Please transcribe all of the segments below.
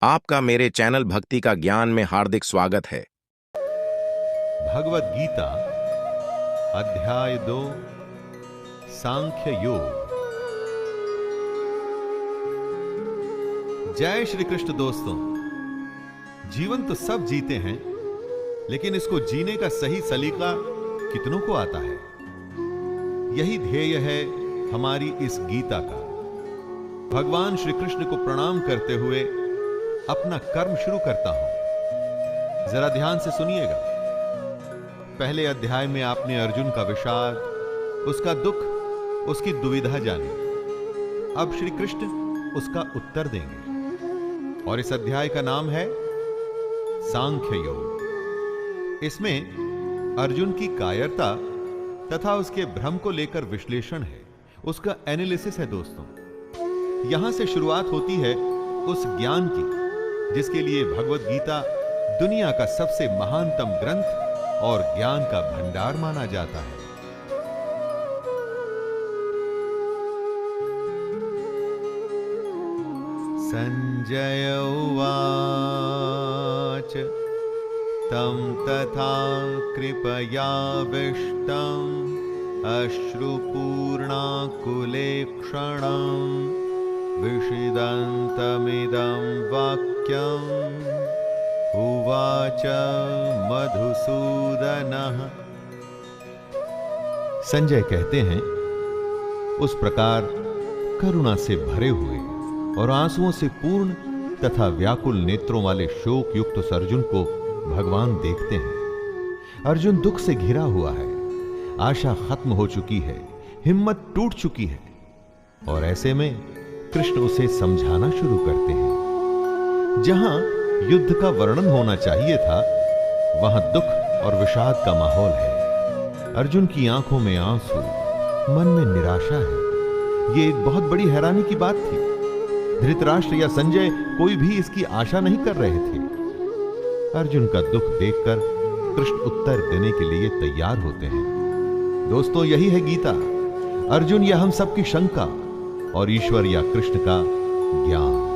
आपका मेरे चैनल भक्ति का ज्ञान में हार्दिक स्वागत है। भगवद गीता अध्याय 2 सांख्य योग। जय श्री कृष्ण। दोस्तों, जीवन तो सब जीते हैं, लेकिन इसको जीने का सही सलीका कितनों को आता है? यही ध्येय है हमारी इस गीता का। भगवान श्री कृष्ण को प्रणाम करते हुए अपना कर्म शुरू करता हूं। जरा ध्यान से सुनिएगा। पहले अध्याय में आपने अर्जुन का विषाद, उसका दुख, उसकी दुविधा जानी। अब श्री कृष्ण उसका उत्तर देंगे और इस अध्याय का नाम है सांख्य योग। इसमें अर्जुन की कायरता तथा उसके भ्रम को लेकर विश्लेषण है, उसका एनालिसिस है। दोस्तों, यहां से शुरुआत होती है उस ज्ञान की जिसके लिए भगवद गीता दुनिया का सबसे महानतम ग्रंथ और ज्ञान का भंडार माना जाता है। संजय उवाच तं तथा कृपयाविष्टम् अश्रुपूर्णाकुलेक्षणम् विषिदन्तमिदं वाक्यम् उवाच मधुसूदनः। संजय कहते हैं, उस प्रकार करुणा से भरे हुए और आंसुओं से पूर्ण तथा व्याकुल नेत्रों वाले शोक युक्त उस अर्जुन को भगवान देखते हैं। अर्जुन दुख से घिरा हुआ है, आशा खत्म हो चुकी है, हिम्मत टूट चुकी है, और ऐसे में कृष्ण उसे समझाना शुरू करते हैं। जहां युद्ध का वर्णन होना चाहिए था, वहां दुख और विषाद का माहौल है। अर्जुन की आंखों में आंसू, मन में निराशा है। यह एक बहुत बड़ी हैरानी की बात थी। धृतराष्ट्र या संजय कोई भी इसकी आशा नहीं कर रहे थे। अर्जुन का दुख देखकर कृष्ण उत्तर देने के लिए तैयार होते हैं। दोस्तों, यही है गीता। अर्जुन या हम सबकी शंका और ईश्वर या कृष्ण का ज्ञान।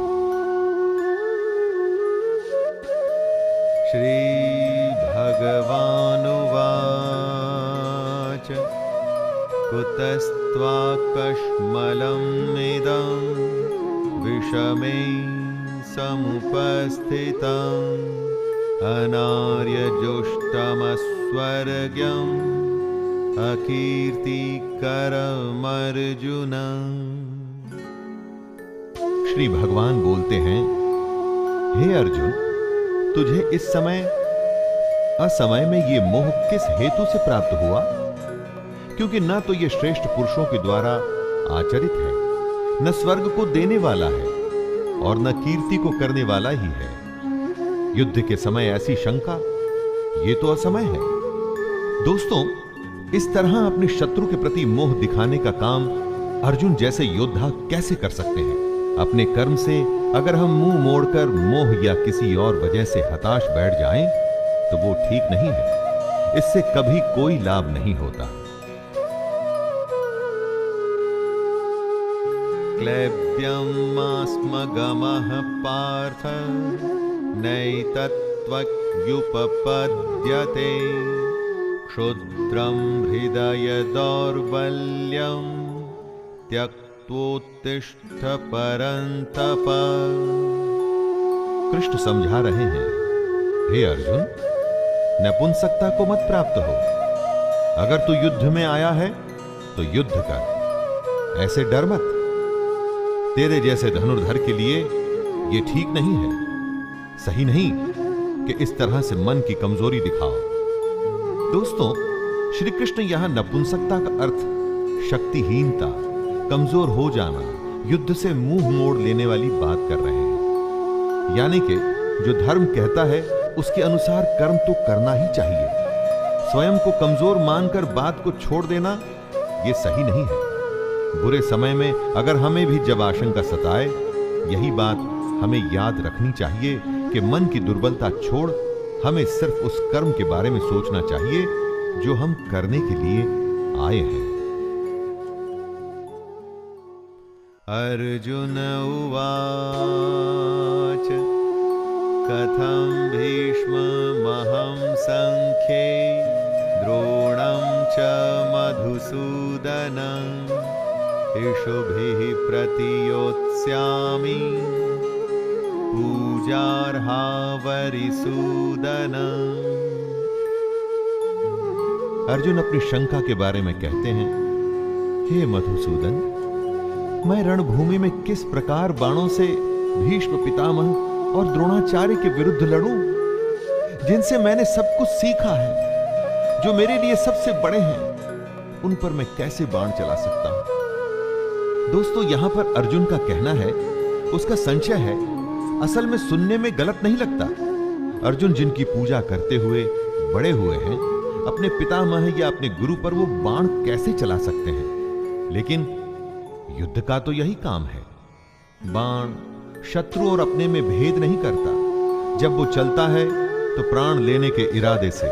श्री भगवानुवाच कुतस्त्वाकश्मलम् इदं विषमे समुपस्थितम् अनार्यजुष्टमस्वर्ग्यम् अकीर्तिकरमर्जुन। श्री भगवान बोलते हैं, हे अर्जुन, तुझे इस समय असमय में ये मोह किस हेतु से प्राप्त हुआ? क्योंकि ना तो ये श्रेष्ठ पुरुषों के द्वारा आचरित है, न स्वर्ग को देने वाला है और न कीर्ति को करने वाला ही है। युद्ध के समय ऐसी शंका, ये तो असमय है। दोस्तों, इस तरह अपने शत्रु के प्रति मोह दिखाने का काम अर्जुन जैसे योद्धा कैसे कर सकते हैं? अपने कर्म से अगर हम मुंह मोड़कर मोह या किसी और वजह से हताश बैठ जाएं, तो वो ठीक नहीं है। इससे कभी कोई लाभ नहीं होता। क्लैब्यमास्मगमः पार्थ नैतत्त्वयुपपद्यते क्षुद्रं हृदय दौर्बल्यं त्यक्त्वोत्तिष्ठ परन्तप। कृष्ण समझा रहे हैं, हे अर्जुन, नपुंसकता को मत प्राप्त हो। अगर तू युद्ध में आया है तो युद्ध कर, ऐसे डर मत। तेरे जैसे धनुर्धर के लिए यह ठीक नहीं है, सही नहीं कि इस तरह से मन की कमजोरी दिखाओ। दोस्तों, श्री कृष्ण यहां नपुंसकता का अर्थ शक्तिहीनता, कमजोर हो जाना, युद्ध से मुंह मोड़ लेने वाली बात कर रहे हैं। यानी कि जो धर्म कहता है उसके अनुसार कर्म तो करना ही चाहिए। स्वयं को कमजोर मानकर बात को छोड़ देना यह सही नहीं है। बुरे समय में अगर हमें भी जब आशंका सताए, यही बात हमें याद रखनी चाहिए कि मन की दुर्बलता छोड़ हमें सिर्फ उस कर्म के बारे में सोचना चाहिए जो हम करने के लिए आए हैं। अर्जुन उवाच कथं भीष्ममहं संख्ये द्रोणं च मधुसूदनं इषुभिः प्रतियोत्स्यामि पूजार्हा वरिसूदनम्। अर्जुन अपनी शंका के बारे में कहते हैं, हे मधुसूदन, मैं रणभूमि में किस प्रकार बाणों से भीष्म पितामह और द्रोणाचार्य के विरुद्ध लड़ूं, जिनसे मैंने सब कुछ सीखा है, जो मेरे लिए सबसे बड़े हैं, उन पर मैं कैसे बाण चला सकता हूं। दोस्तों, यहां पर अर्जुन का कहना है, उसका संशय है, असल में सुनने में गलत नहीं लगता। अर्जुन जिनकी पूजा करते हुए बड़े हुए हैं, अपने पितामह या अपने गुरु पर वो बाण कैसे चला सकते हैं? लेकिन युद्ध का तो यही काम है। बाण शत्रु और अपने में भेद नहीं करता। जब वो चलता है तो प्राण लेने के इरादे से,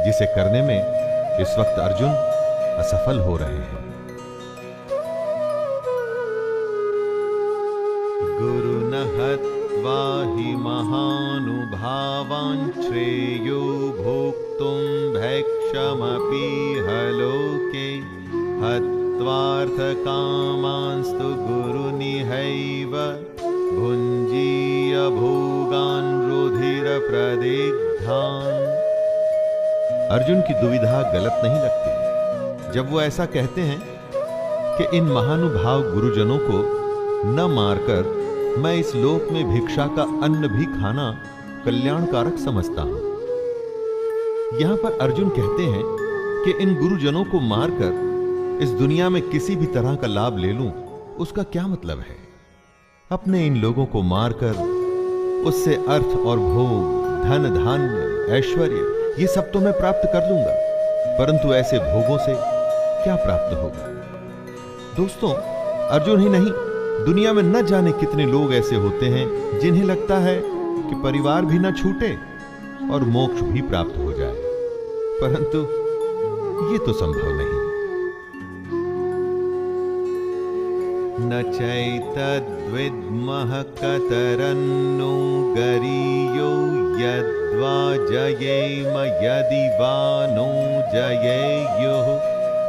जिसे करने में इस वक्त अर्जुन असफल हो रहे हैं। गुरु न हत्वा हि महानुभावान् श्रेयो भोक्तुं भैक्षमपीह लोके हत्वार्थकामांस्तु गुरुनिहैव भुञ्जीय भोगान् रुधिरप्रदिग्धान्। अर्जुन की दुविधा गलत नहीं लगती जब वो ऐसा कहते हैं कि इन महानुभाव गुरुजनों को न मारकर मैं इस लोक में भिक्षा का अन्न भी खाना कल्याणकारक समझता हूं। यहां पर अर्जुन कहते हैं कि इन गुरुजनों को मारकर इस दुनिया में किसी भी तरह का लाभ ले लूं, उसका क्या मतलब है? अपने इन लोगों को मारकर उससे अर्थ और भोग, धन धान्य, ऐश्वर्य, ये सब तो मैं प्राप्त कर लूंगा, परंतु ऐसे भोगों से क्या प्राप्त होगा? दोस्तों, अर्जुन ही नहीं, दुनिया में न जाने कितने लोग ऐसे होते हैं जिन्हें लगता है कि परिवार भी न छूटे और मोक्ष भी प्राप्त हो जाए, परंतु ये तो संभव नहीं। न चैतद्विद्मः कतरन्नो गरीयो यद्वा जयेम यदि वा नो जयेयुः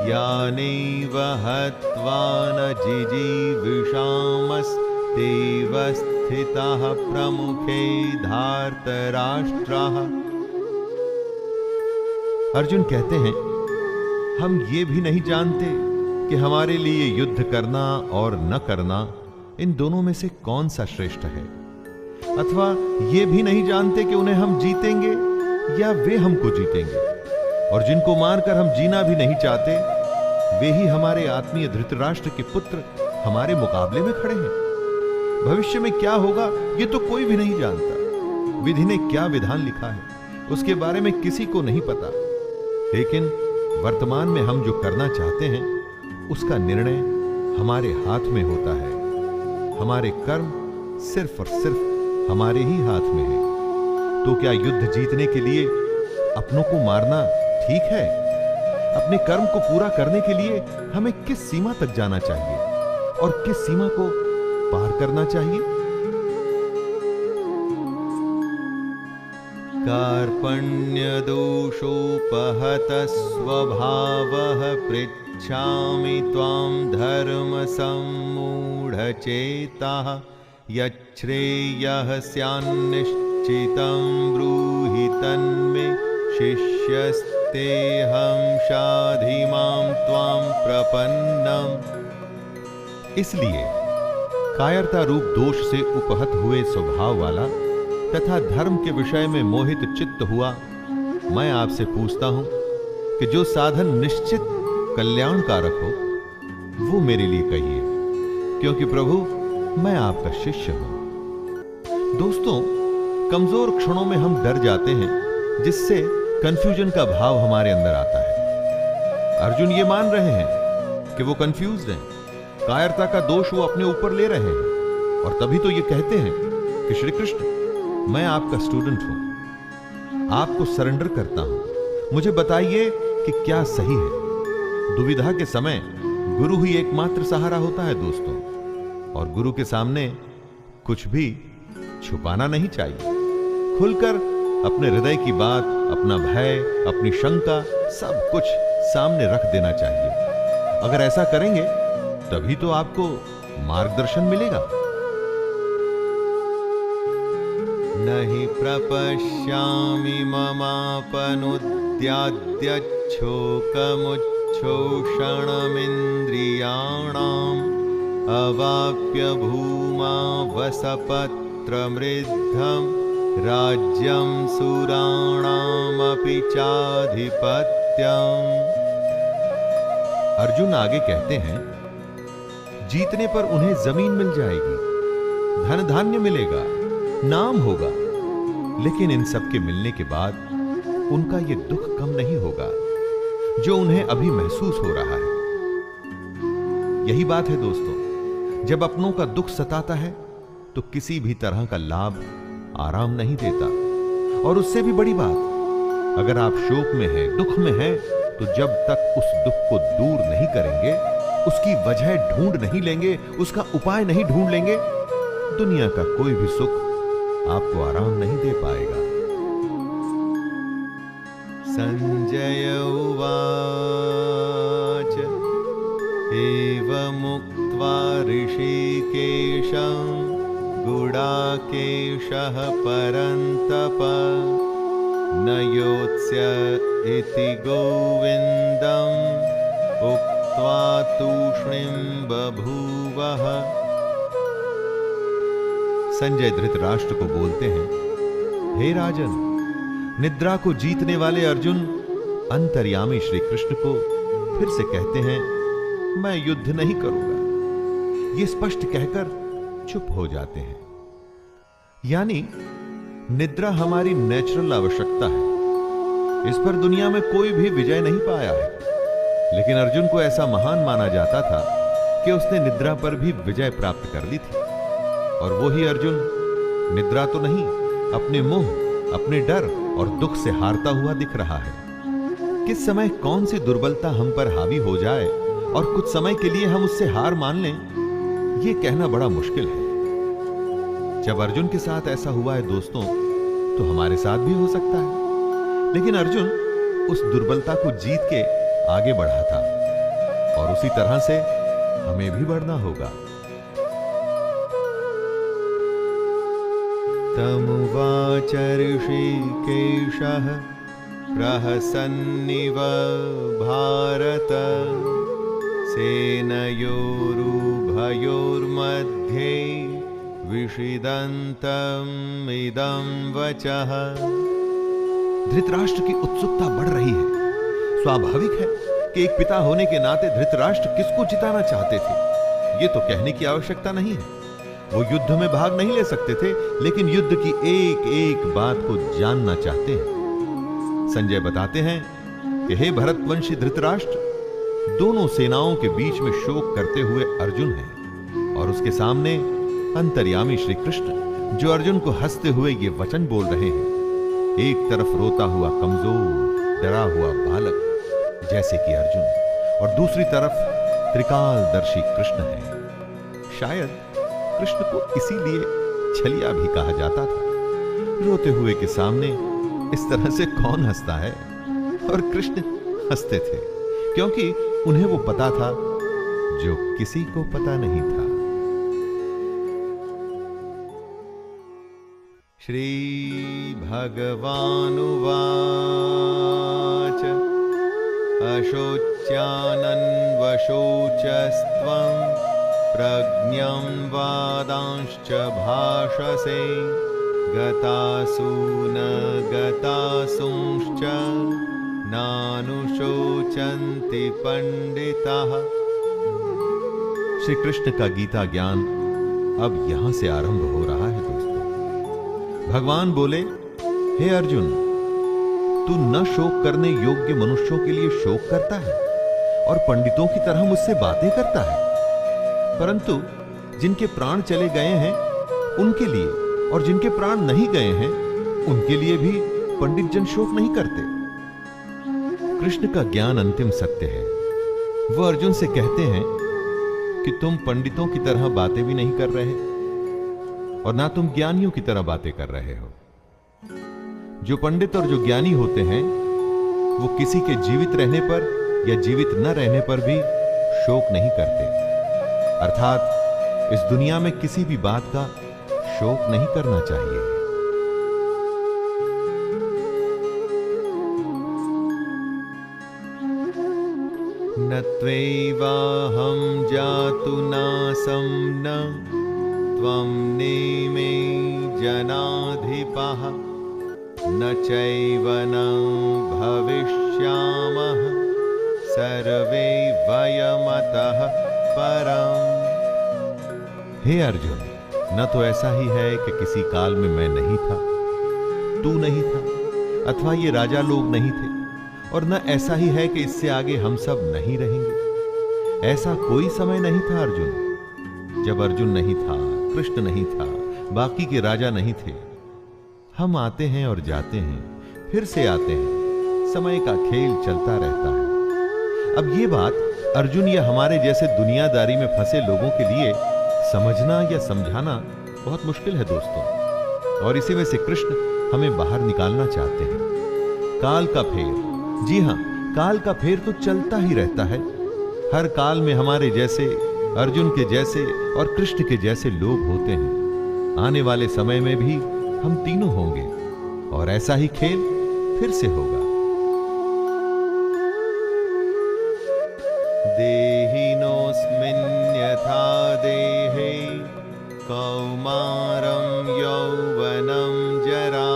यानेव हत्वा न जिजीविषामस्तेव स्थिताः प्रमुखे धार्तराष्ट्राः। अर्जुन कहते हैं, हम ये भी नहीं जानते कि हमारे लिए युद्ध करना और न करना, इन दोनों में से कौन सा श्रेष्ठ है, अथवा ये भी नहीं जानते कि उन्हें हम जीतेंगे या वे हमको जीतेंगे। और जिनको मारकर हम जीना भी नहीं चाहते, वे ही हमारे आत्मीय धृतराष्ट्र के पुत्र हमारे मुकाबले में खड़े हैं। भविष्य में क्या होगा ये तो कोई भी नहीं जानता। विधि ने क्या विधान लिखा है उसके बारे में किसी को नहीं पता, लेकिन वर्तमान में हम जो करना चाहते हैं उसका निर्णय हमारे हाथ में होता है। हमारे कर्म सिर्फ और सिर्फ हमारे ही हाथ में है। तो क्या युद्ध जीतने के लिए अपनों को मारना ठीक है? अपने कर्म को पूरा करने के लिए हमें किस सीमा तक जाना चाहिए और किस सीमा को पार करना चाहिए? कार्पण्य दोषोपहत स्वभावः पृच्छामि त्वां धर्म सम्मूढचेताः यच्छ्रेयः स्यान्निश्चितं ब्रूहि तन्मे शिष्यस्तेऽहं शाधि मां त्वां प्रपन्नम्। इसलिए कायरता रूप दोष से उपहत हुए स्वभाव वाला तथा धर्म के विषय में मोहित चित्त हुआ मैं आपसे पूछता हूं कि जो साधन निश्चित कल्याणकारक हो वो मेरे लिए कहिए, क्योंकि प्रभु मैं आपका शिष्य हूं। दोस्तों, कमजोर क्षणों में हम डर जाते हैं, जिससे कंफ्यूजन का भाव हमारे अंदर आता है। अर्जुन ये मान रहे हैं कि वो कंफ्यूज्ड हैं, कायरता का दोष वो अपने ऊपर ले रहे हैं, और तभी तो ये कहते हैं कि श्री कृष्ण, मैं आपका स्टूडेंट हूं, आपको सरेंडर करता हूं, मुझे बताइए कि क्या सही है। दुविधा के समय गुरु ही एकमात्र सहारा होता है दोस्तों, और गुरु के सामने कुछ भी छुपाना नहीं चाहिए। खुलकर अपने हृदय की बात, अपना भय, अपनी शंका, सब कुछ सामने रख देना चाहिए। अगर ऐसा करेंगे तभी तो आपको मार्गदर्शन मिलेगा। नहि प्रपश्यामि ममापनुद्याद्यच्छोकमुच्छोषणमिन्द्रियाणाम् अवाप्य भूमा वसपत्रमृद्धं राज्यं सुराणामपि चाधिपत्यम्। अर्जुन आगे कहते हैं, जीतने पर उन्हें जमीन मिल जाएगी, धन धान्य मिलेगा, नाम होगा, लेकिन इन सब के मिलने के बाद उनका यह दुख कम नहीं होगा जो उन्हें अभी महसूस हो रहा है। यही बात है दोस्तों, जब अपनों का दुख सताता है तो किसी भी तरह का लाभ आराम नहीं देता। और उससे भी बड़ी बात, अगर आप शोक में हैं, दुख में हैं, तो जब तक उस दुख को दूर नहीं करेंगे, उसकी वजह ढूंढ नहीं लेंगे, उसका उपाय नहीं ढूंढ लेंगे, दुनिया का कोई भी सुख आपको आराम नहीं दे पाएगा। संजय उवाच एवमुक्त्वा ऋषिकेशं गुडाकेशः परन्तप न योत्स्य इति गोविन्दम् उक्त्वा तूष्णीं बभूवः। संजय धृतराष्ट्र को बोलते हैं, हे राजन, निद्रा को जीतने वाले अर्जुन अंतर्यामी श्री कृष्ण को फिर से कहते हैं, मैं युद्ध नहीं करूंगा। ये स्पष्ट कहकर चुप हो जाते हैं। यानी निद्रा हमारी नेचुरल आवश्यकता है, इस पर दुनिया में कोई भी विजय नहीं पाया है। लेकिन अर्जुन को ऐसा महान माना जाता था कि उसने निद्रा पर भी विजय प्राप्त कर ली थी। और वो ही अर्जुन निद्रा तो नहीं, अपने मोह, अपने डर और दुख से हारता हुआ दिख रहा है। किस समय कौन सी दुर्बलता हम पर हावी हो जाए और कुछ समय के लिए हम उससे हार मान लें, यह कहना बड़ा मुश्किल है। जब अर्जुन के साथ ऐसा हुआ है दोस्तों, तो हमारे साथ भी हो सकता है। लेकिन अर्जुन उस दुर्बलता को जीत के आगे बढ़ा था, और उसी तरह से हमें भी बढ़ना होगा। तमुवाच ऋषिकेशः प्रहसन्निव भारत सेनयोरुभयोर्मध्ये विषिदन्तम् इदं वचः। धृतराष्ट्र की उत्सुकता बढ़ रही है। स्वाभाविक है कि एक पिता होने के नाते धृतराष्ट्र किसको जिताना चाहते थे, यह तो कहने की आवश्यकता नहीं है। वो युद्ध में भाग नहीं ले सकते थे, लेकिन युद्ध की एक एक बात को जानना चाहते हैं। संजय बताते हैं कि हे भरतवंशी धृतराष्ट्र, दोनों सेनाओं के बीच में शोक करते हुए अर्जुन है, और उसके सामने अंतर्यामी श्री कृष्ण, जो अर्जुन को हंसते हुए ये वचन बोल रहे हैं। एक तरफ रोता हुआ कमजोर डरा हुआ बालक जैसे कि अर्जुन, और दूसरी तरफ त्रिकालदर्शी कृष्ण है। शायद कृष्ण को इसीलिए छलिया भी कहा जाता था। रोते हुए के सामने इस तरह से कौन हंसता है? और कृष्ण हंसते थे क्योंकि उन्हें वो पता था जो किसी को पता नहीं था। श्री भगवानुवाच अशोच्यानन्वशोचस्त्वं प्रज्ञं वादांश्च भाषसे गतासु न गतासुंश्च नानुशोचन्ति पंडिताः। श्री कृष्ण का गीता ज्ञान अब यहां से आरंभ हो रहा है दोस्तों। भगवान बोले, हे अर्जुन, तू न शोक करने योग्य मनुष्यों के लिए शोक करता है और पंडितों की तरह मुझसे बातें करता है, परंतु जिनके प्राण चले गए हैं उनके लिए और जिनके प्राण नहीं गए हैं उनके लिए भी पंडित जन शोक नहीं करते। कृष्ण का ज्ञान अंतिम सत्य है। वो अर्जुन से कहते हैं कि तुम पंडितों की तरह बातें भी नहीं कर रहे और ना तुम ज्ञानियों की तरह बातें कर रहे हो। जो पंडित और जो ज्ञानी होते हैं वो किसी के जीवित रहने पर या जीवित न रहने पर भी शोक नहीं करते, अर्थात इस दुनिया में किसी भी बात का शोक नहीं करना चाहिए। न त्वैवाहं जातु नासं न त्वं नेमे जनाधिपः न चैव न भविष्यामः सर्वे वयमतः परम्। हे अर्जुन, न तो ऐसा ही है कि किसी काल में मैं नहीं था, तू नहीं था, अथवा ये राजा लोग नहीं थे, और न ऐसा ही है कि इससे आगे हम सब नहीं रहेंगे। ऐसा कोई समय नहीं था अर्जुन, जब अर्जुन नहीं था, कृष्ण नहीं था, बाकी के राजा नहीं थे। हम आते हैं और जाते हैं, फिर से आते हैं, समय का खेल चलता रहता है। अब ये बात अर्जुन या हमारे जैसे दुनियादारी में फंसे लोगों के लिए समझना या समझाना बहुत मुश्किल है दोस्तों, और इसी में से कृष्ण हमें बाहर निकालना चाहते हैं। काल का फेर, जी हां, काल का फेर तो चलता ही रहता है। हर काल में हमारे जैसे, अर्जुन के जैसे और कृष्ण के जैसे लोग होते हैं। आने वाले समय में भी हम तीनों होंगे और ऐसा ही खेल फिर से होगा। देहिनोऽस्मिन् यथा देहे कौमारं यौवनं जरा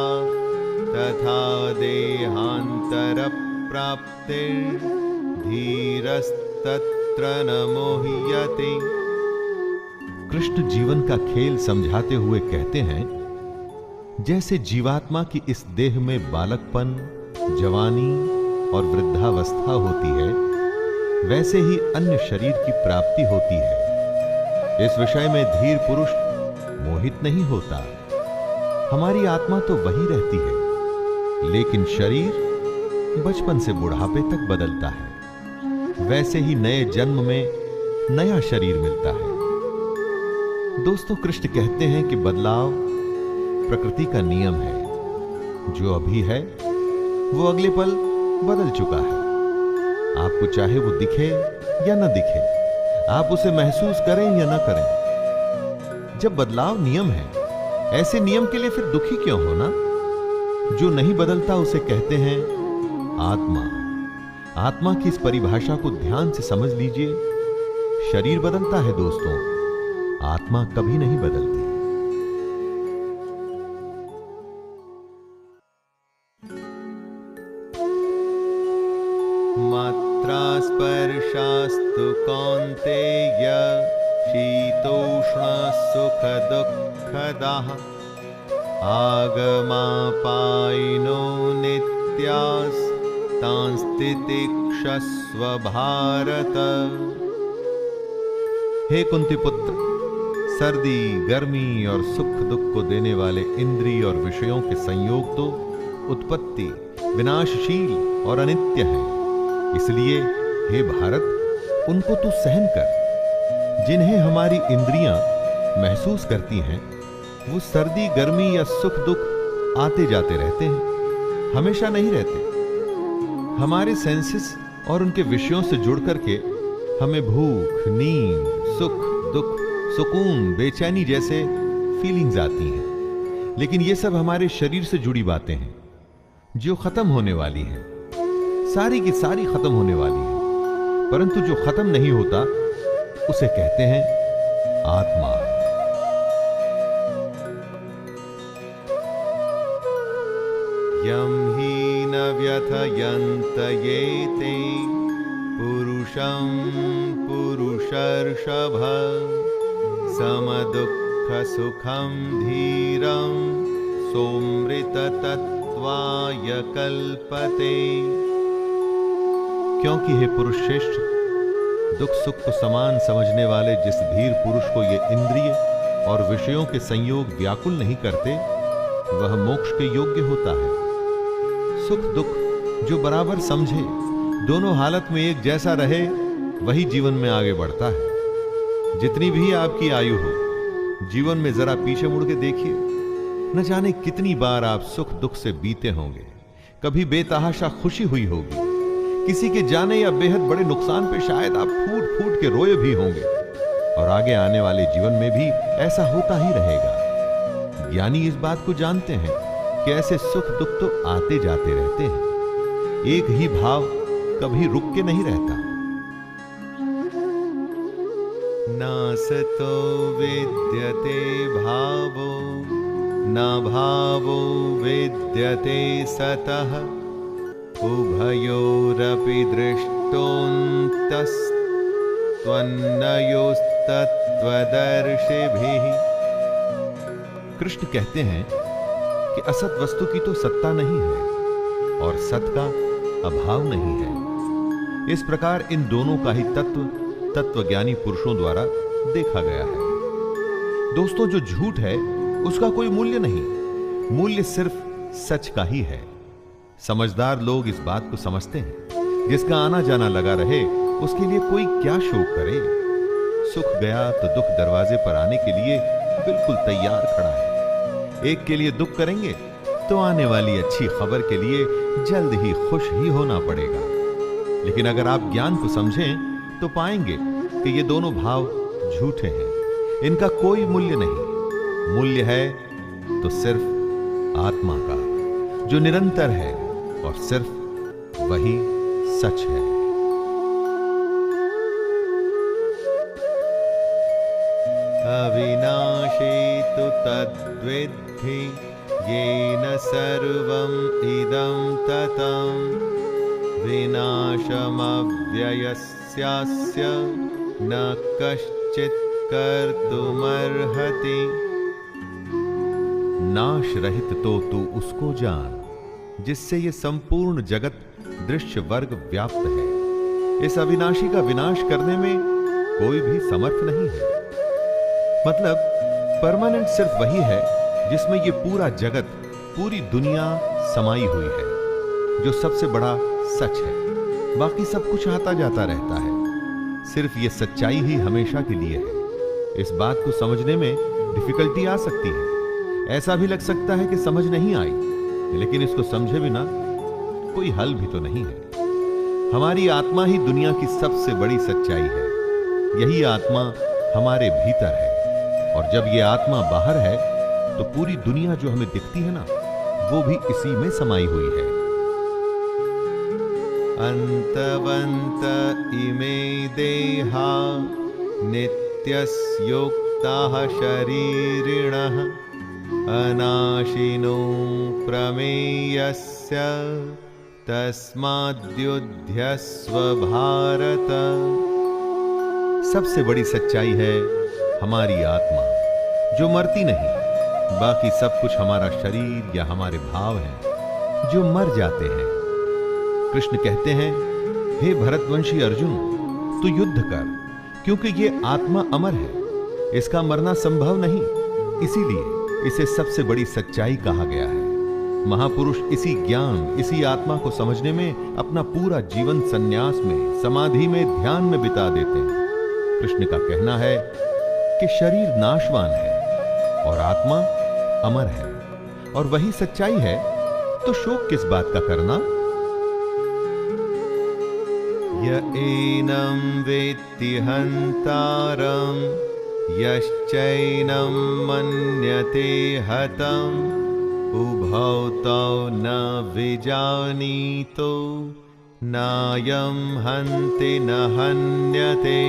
तथा देहान्तरप्राप्तिर्धीरस्तत्र न मोह्यते। कृष्ण जीवन का खेल समझाते हुए कहते हैं, जैसे जीवात्मा की इस देह में बालकपन, जवानी और वृद्धावस्था होती है, वैसे ही अन्य शरीर की प्राप्ति होती है। इस विषय में धीर पुरुष मोहित नहीं होता। हमारी आत्मा तो वही रहती है, लेकिन शरीर बचपन से बुढ़ापे तक बदलता है। वैसे ही नए जन्म में नया शरीर मिलता है। दोस्तों, कृष्ण कहते हैं कि बदलाव प्रकृति का नियम है। जो अभी है वो अगले पल बदल चुका है। आपको चाहे वो दिखे या न दिखे, आप उसे महसूस करें या न करें, जब बदलाव नियम है, ऐसे नियम के लिए फिर दुखी क्यों होना? जो नहीं बदलता उसे कहते हैं आत्मा। आत्मा की इस परिभाषा को ध्यान से समझ लीजिए। शरीर बदलता है दोस्तों, आत्मा कभी नहीं बदलती। मात्रा स्पर्शास्तु कौन्तेय शीतोष्ण सुख दुःखदाः आगमापायिनो नित्यास्तांस्तितिक्षस्व भारत। हे कुंती पुत्र, सर्दी, गर्मी और सुख दुख को देने वाले इंद्रिय और विषयों के संयोग तो उत्पत्ति, विनाशशील और अनित्य हैं। इसलिए हे भारत, उनको तू सहन कर। जिन्हें हमारी इंद्रियां महसूस करती हैं, वो सर्दी, गर्मी या सुख दुख आते जाते रहते हैं, हमेशा नहीं रहते। हमारे सेंसेस और उनके विषयों से जुड़ करके हमें भूख, नींद, सुख, दुख, सुकून, बेचैनी जैसे फीलिंग्स आती हैं। लेकिन ये सब हमारे शरीर से जुड़ी बातें हैं जो खत्म होने वाली हैं। सारी की सारी खत्म होने वाली है, परंतु जो खत्म नहीं होता उसे कहते हैं आत्मा। यम ही न व्यथयन्त येते पुरुषं पुरुषर्षभ समदुःख सुखं धीरं सोमृत तत्त्वाय कल्पते। क्योंकि हे पुरुष श्रेष्ठ, दुख सुख को समान समझने वाले जिस धीर पुरुष को ये इंद्रिय और विषयों के संयोग व्याकुल नहीं करते, वह मोक्ष के योग्य होता है। सुख दुख जो बराबर समझे, दोनों हालत में एक जैसा रहे, वही जीवन में आगे बढ़ता है। जितनी भी आपकी आयु हो, जीवन में जरा पीछे मुड़ के देखिए, न जाने कितनी बार आप सुख दुख से बीते होंगे। कभी बेतहाशा खुशी हुई होगी, किसी के जाने या बेहद बड़े नुकसान पे शायद आप फूट फूट के रोए भी होंगे, और आगे आने वाले जीवन में भी ऐसा होता ही रहेगा। ज्ञानी इस बात को जानते हैं कि ऐसे सुख दुख तो आते जाते रहते हैं, एक ही भाव कभी रुक के नहीं रहता। नासतो विद्यते भावो न भावो विद्यते सतः उभयोरपि दृष्टोऽन्तस्त्वन्नयोस्तत्त्वदर्शिभिः। कृष्ण कहते हैं कि असत वस्तु की तो सत्ता नहीं है और सत का अभाव नहीं है। इस प्रकार इन दोनों का ही तत्वज्ञानी पुरुषों द्वारा देखा गया है। दोस्तों, जो झूठ है उसका कोई मूल्य नहीं, मूल्य सिर्फ सच का ही है। समझदार लोग इस बात को समझते हैं, जिसका आना जाना लगा रहे उसके लिए कोई क्या शोक करे। सुख गया तो दुख दरवाजे पर आने के लिए बिल्कुल तैयार खड़ा है। एक के लिए दुख करेंगे तो आने वाली अच्छी खबर के लिए जल्द ही खुश ही होना पड़ेगा। लेकिन अगर आप ज्ञान को समझें तो पाएंगे कि ये दोनों भाव झूठे हैं, इनका कोई मूल्य नहीं। मूल्य है तो सिर्फ आत्मा का, जो निरंतर है और सिर्फ वही सच है। अविनाशी तु तद्विद्धि येन सर्वं इदं ततं विनाशमव्ययस्यास्य न कश्चित् कर्तुमर्हति। नाश रहित तो तू उसको जान जिससे ये संपूर्ण जगत दृश्य वर्ग व्याप्त है। इस अविनाशी का विनाश करने में कोई भी समर्थ नहीं है। मतलब परमानेंट सिर्फ वही है जिसमें ये पूरा जगत, पूरी दुनिया समाई हुई है, जो सबसे बड़ा सच है। बाकी सब कुछ आता जाता रहता है, सिर्फ ये सच्चाई ही हमेशा के लिए है। इस बात को समझने में डिफिकल्टी आ सकती है, ऐसा भी लग सकता है कि समझ नहीं आई, लेकिन इसको समझे बिना कोई हल भी तो नहीं है। हमारी आत्मा ही दुनिया की सबसे बड़ी सच्चाई है। यही आत्मा हमारे भीतर है, और जब ये आत्मा बाहर है तो पूरी दुनिया जो हमें दिखती है ना, वो भी इसी में समाई हुई है। अंतवंत इमे देहा नित्यस्योक्ताः शरीरिणः अनाशिनो प्रमेयस्य तस्माद्युध्यस्व भारत। सबसे बड़ी सच्चाई है हमारी आत्मा, जो मरती नहीं। बाकी सब कुछ हमारा शरीर या हमारे भाव हैं, जो मर जाते हैं। कृष्ण कहते हैं, हे भरतवंशी अर्जुन, तू युद्ध कर, क्योंकि ये आत्मा अमर है, इसका मरना संभव नहीं। इसीलिए इसे सबसे बड़ी सच्चाई कहा गया है। महापुरुष इसी ज्ञान, इसी आत्मा को समझने में अपना पूरा जीवन संन्यास में, समाधि में, ध्यान में बिता देते हैं। कृष्ण का कहना है कि शरीर नाशवान है और आत्मा अमर है, और वही सच्चाई है, तो शोक किस बात का करना। य एनं वेत्ति हन्तारं यश्चैनं मन्यते हतम् उभौ तौ न विजानीतो नायं हन्ति न हन्यते।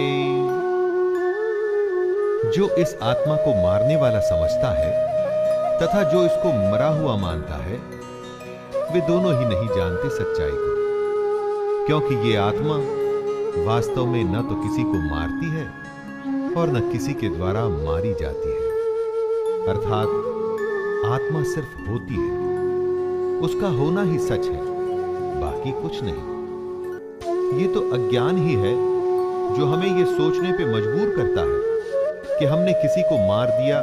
जो इस आत्मा को मारने वाला समझता है तथा जो इसको मरा हुआ मानता है, वे दोनों ही नहीं जानते सच्चाई को, क्योंकि ये आत्मा वास्तव में न तो किसी को मारती है और न किसी के द्वारा मारी जाती है। अर्थात आत्मा सिर्फ होती है, उसका होना ही सच है, बाकी कुछ नहीं। ये तो अज्ञान ही है जो हमें ये सोचने पे मजबूर करता है कि हमने किसी को मार दिया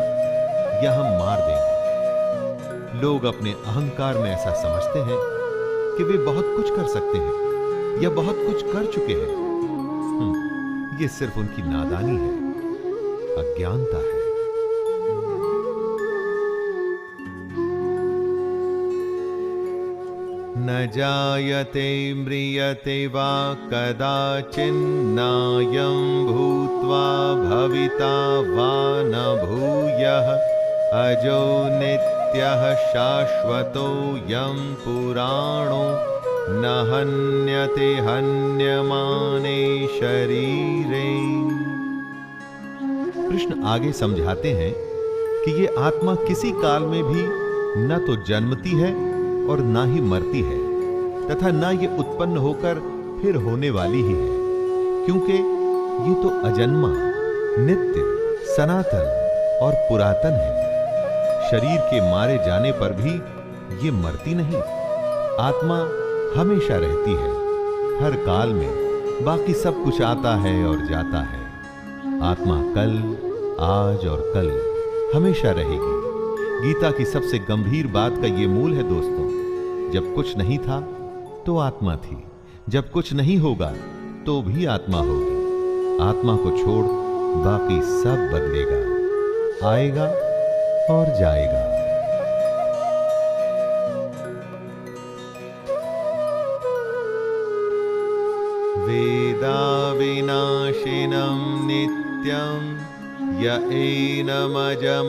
या हम मार देंगे। लोग अपने अहंकार में ऐसा समझते हैं कि वे बहुत कुछ कर सकते हैं या बहुत कुछ कर चुके हैं। ये सिर्फ उनकी नादानी है, अज्ञानता है। न जायते म्रियते वा कदाचिन्नायं भूत्वा भविता वा न भूयः अजो नित्यः शाश्वतोऽयं पुराणो न हन्यते हन्यमाने शरीरे। कृष्ण आगे समझाते हैं कि ये आत्मा किसी काल में भी न तो जन्मती है और ना ही मरती है तथा ना ये उत्पन्न होकर फिर होने वाली ही है, क्योंकि ये तो अजन्मा, नित्य, सनातन और पुरातन है। शरीर के मारे जाने पर भी ये मरती नहीं। आत्मा हमेशा रहती है, हर काल में। बाकी सब कुछ आता है और जाता है। आत्मा कल, आज और कल हमेशा रहेगी। गीता की सबसे गंभीर बात का ये मूल है दोस्तों, जब कुछ नहीं था तो आत्मा थी, जब कुछ नहीं होगा तो भी आत्मा होगी। आत्मा को छोड़ बाकी सब बदलेगा, आएगा और जाएगा। वेदा विनाशिनं नित्यं य एनमजमव्ययम्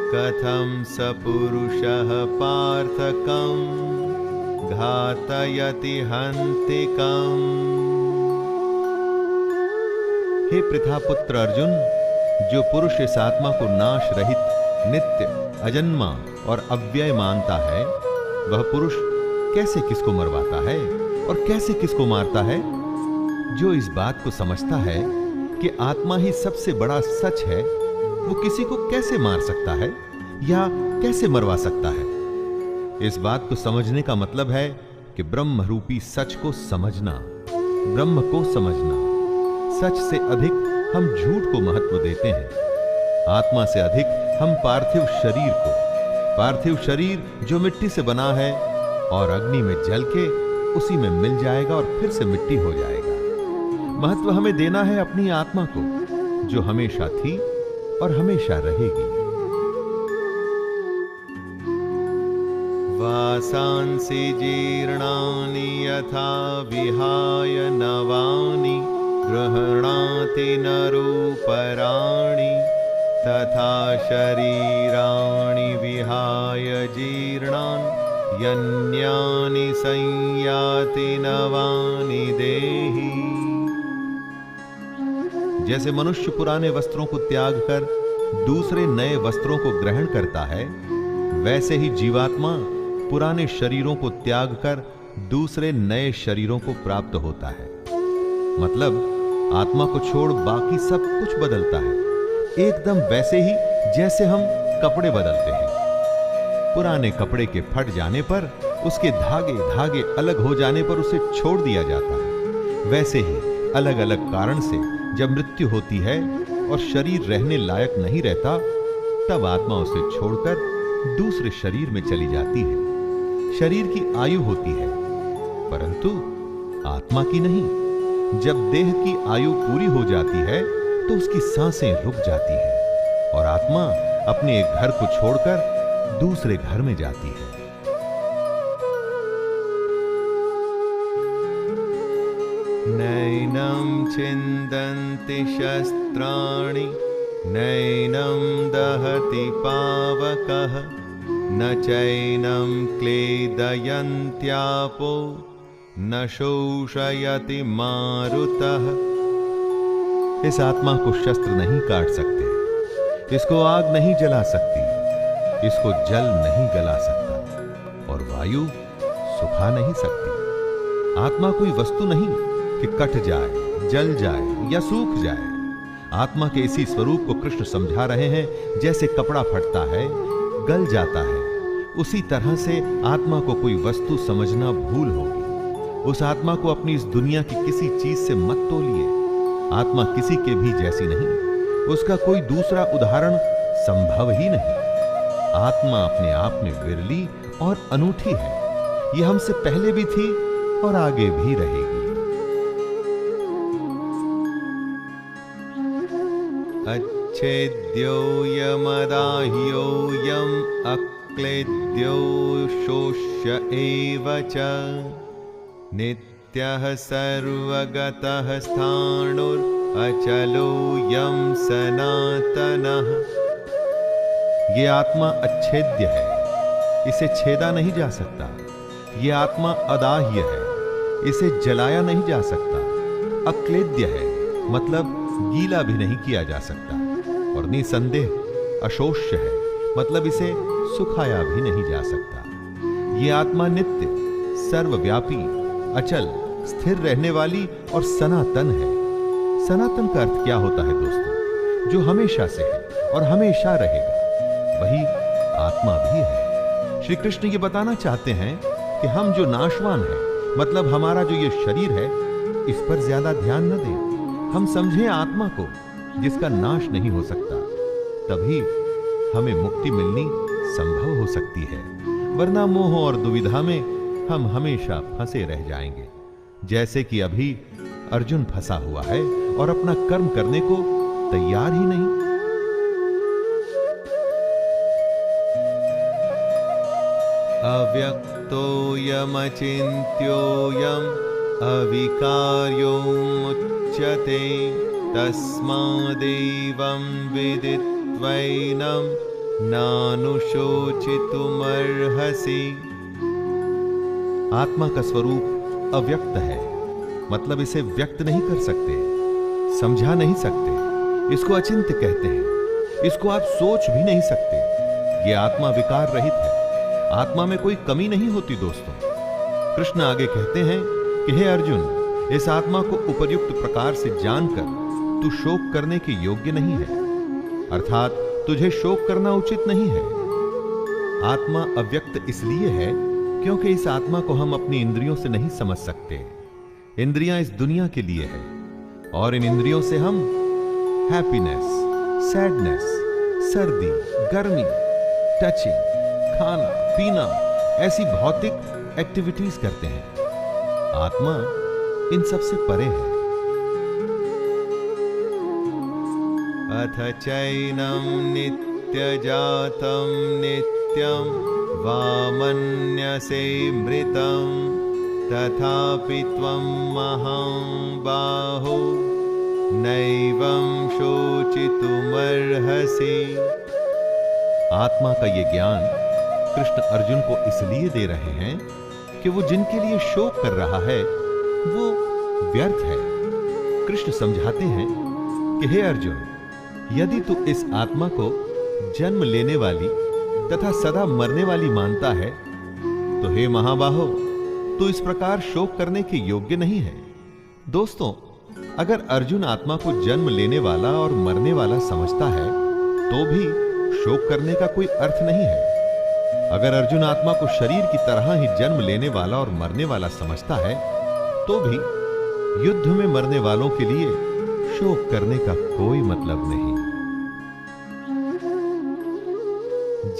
कथं स पुरुषः पार्थकं घातयति हन्तिकम्। हे पृथापुत्र अर्जुन, जो पुरुष इस आत्मा को नाश रहित, नित्य, अजन्मा और अव्यय मानता है, वह पुरुष कैसे किसको मरवाता है और कैसे किसको मारता है? जो इस बात को समझता है कि आत्मा ही सबसे बड़ा सच है, वो किसी को कैसे मार सकता है या कैसे मरवा सकता है? इस बात को समझने का मतलब है कि ब्रह्म रूपी सच को समझना, ब्रह्म को समझना। सच से अधिक हम झूठ को महत्व देते हैं, आत्मा से अधिक हम पार्थिव शरीर को। पार्थिव शरीर जो मिट्टी से बना है और अग्नि में जल के उसी में मिल जाएगा और फिर से मिट्टी हो जाएगा। महत्व हमें देना है अपनी आत्मा को, जो हमेशा थी और हमेशा रहेगी। वासांसि जीर्णानि यथा विहाय नवानि गृह्णाति नरोपराणि तथा शरीराणि विहाय जीर्णानि यन्यानि संयाति नवानि देहि। जैसे मनुष्य पुराने वस्त्रों को त्याग कर दूसरे नए वस्त्रों को ग्रहण करता है, वैसे ही जीवात्मा पुराने शरीरों को त्याग कर दूसरे नए शरीरों को प्राप्त होता है। मतलब आत्मा को छोड़ बाकी सब कुछ बदलता है, एकदम वैसे ही जैसे हम कपड़े बदलते हैं। पुराने कपड़े के फट जाने पर, उसके धागे धागे अलग हो जाने पर उसे छोड़ दिया जाता है। वैसे ही अलग अलग कारण से जब मृत्यु होती है और शरीर रहने लायक नहीं रहता, तब आत्मा उसे छोड़कर दूसरे शरीर में चली जाती है। शरीर की आयु होती है, परंतु आत्मा की नहीं। जब देह की आयु पूरी हो जाती है तो उसकी सांसें रुक जाती हैं और आत्मा अपने एक घर को छोड़कर दूसरे घर में जाती है। नैनं छिन्दन्ति शस्त्राणि नैनं दहति पावकः न चैनं क्लेदयन्त्यापो न शोषयति मारुतः। इस आत्मा को शस्त्र नहीं काट सकते, इसको आग नहीं जला सकती, इसको जल नहीं गला सकता और वायु सुखा नहीं सकती। आत्मा कोई वस्तु नहीं कि कट जाए, जल जाए या सूख जाए। आत्मा के इसी स्वरूप को कृष्ण समझा रहे हैं। जैसे कपड़ा फटता है, गल जाता है, उसी तरह से आत्मा को कोई वस्तु समझना भूल होगी। उस आत्मा को अपनी इस दुनिया की किसी चीज से मत तोलिए। आत्मा किसी के भी जैसी नहीं, उसका कोई दूसरा उदाहरण संभव ही नहीं। आत्मा अपने आप में विरली और अनूठी है। यह हमसे पहले भी थी और आगे भी रहेगी। अच्छेद्योयमदाह्योयम् क्लेद्यो शोष्य एव च नित्यः सर्वगतः स्थाणुरचलोऽयं सनातनः। ये आत्मा अच्छेद्य है, इसे छेदा नहीं जा सकता। ये आत्मा अदाह्य है, इसे जलाया नहीं जा सकता। अक्लेद्य है मतलब गीला भी नहीं किया जा सकता। और निसंदेह अशोष्य है मतलब इसे सुखाया भी नहीं जा सकता। ये आत्मा नित्य, सर्वव्यापी, अचल, स्थिर रहने वाली और सनातन है। सनातन का अर्थ क्या होता है दोस्तों? जो हमेशा से है और हमेशा रहेगा, वही आत्मा भी है। श्री कृष्ण ये बताना चाहते हैं कि हम जो नाशवान है, मतलब हमारा जो ये शरीर है, इस पर ज्यादा ध्यान न दें। हम समझें आत्मा को जिसका नाश नहीं हो सकता, तभी हमें मुक्ति मिलनी संभव हो सकती है। वरना मोह और दुविधा में हम हमेशा फंसे रह जाएंगे, जैसे कि अभी अर्जुन फंसा हुआ है और अपना कर्म करने को तैयार ही नहीं। अव्यक्तोऽयमचिन्त्योऽयम् अविकार्योमुच्यते तस्मादेवं विदित्वैनं नानुशोचितुमर्हसि। आत्मा का स्वरूप अव्यक्त है, मतलब इसे व्यक्त नहीं कर सकते, समझा नहीं सकते। इसको अचिंत्य कहते हैं, इसको आप सोच भी नहीं सकते। ये आत्मा विकार रहित है, आत्मा में कोई कमी नहीं होती दोस्तों। कृष्ण आगे कहते हैं कि हे अर्जुन, इस आत्मा को उपयुक्त प्रकार से जानकर तू शोक करने के योग्य नहीं है, अर्थात तुझे शोक करना उचित नहीं है। आत्मा अव्यक्त इसलिए है क्योंकि इस आत्मा को हम अपनी इंद्रियों से नहीं समझ सकते। इंद्रियां इस दुनिया के लिए है और इन इंद्रियों से हम हैप्पीनेस, सैडनेस, सर्दी, गर्मी, टचिंग, खाना पीना ऐसी भौतिक एक्टिविटीज करते हैं। आत्मा इन सब से परे है। अथ चैनं नित्यजातं नित्यं वा मन्यसे मृतं तथापि त्वं महाबाहो नैवं शोचितुमर्हसि। आत्मा का ये ज्ञान कृष्ण अर्जुन को इसलिए दे रहे हैं कि वो जिनके लिए शोक कर रहा है वो व्यर्थ है। कृष्ण समझाते हैं कि हे अर्जुन, यदि तू इस आत्मा को जन्म लेने वाली तथा सदा मरने वाली मानता है तो हे महाबाहो, तू इस प्रकार शोक करने के योग्य नहीं है। दोस्तों, अगर अर्जुन आत्मा को जन्म लेने वाला और मरने वाला समझता है तो भी शोक करने का कोई अर्थ नहीं है। अगर अर्जुन आत्मा को शरीर की तरह ही जन्म लेने वाला और मरने वाला समझता है तो भी युद्ध में मरने वालों के लिए शोक करने का कोई मतलब नहीं।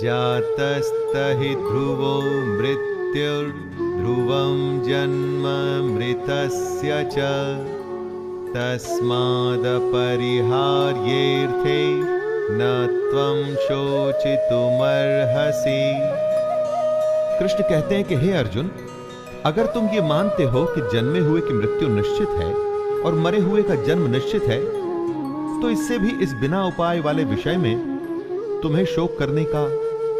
जातस्तहि ध्रुवो मृत्युर्ध्रुवं जन्म मृतस्य च तस्मादपरिहार्येऽर्थे न त्वं शोचितुमर्हसि। कृष्ण कहते हैं कि हे अर्जुन, अगर तुम ये मानते हो कि जन्मे हुए की मृत्यु निश्चित है और मरे हुए का जन्म निश्चित है, तो इससे भी इस बिना उपाय वाले विषय में तुम्हें शोक करने का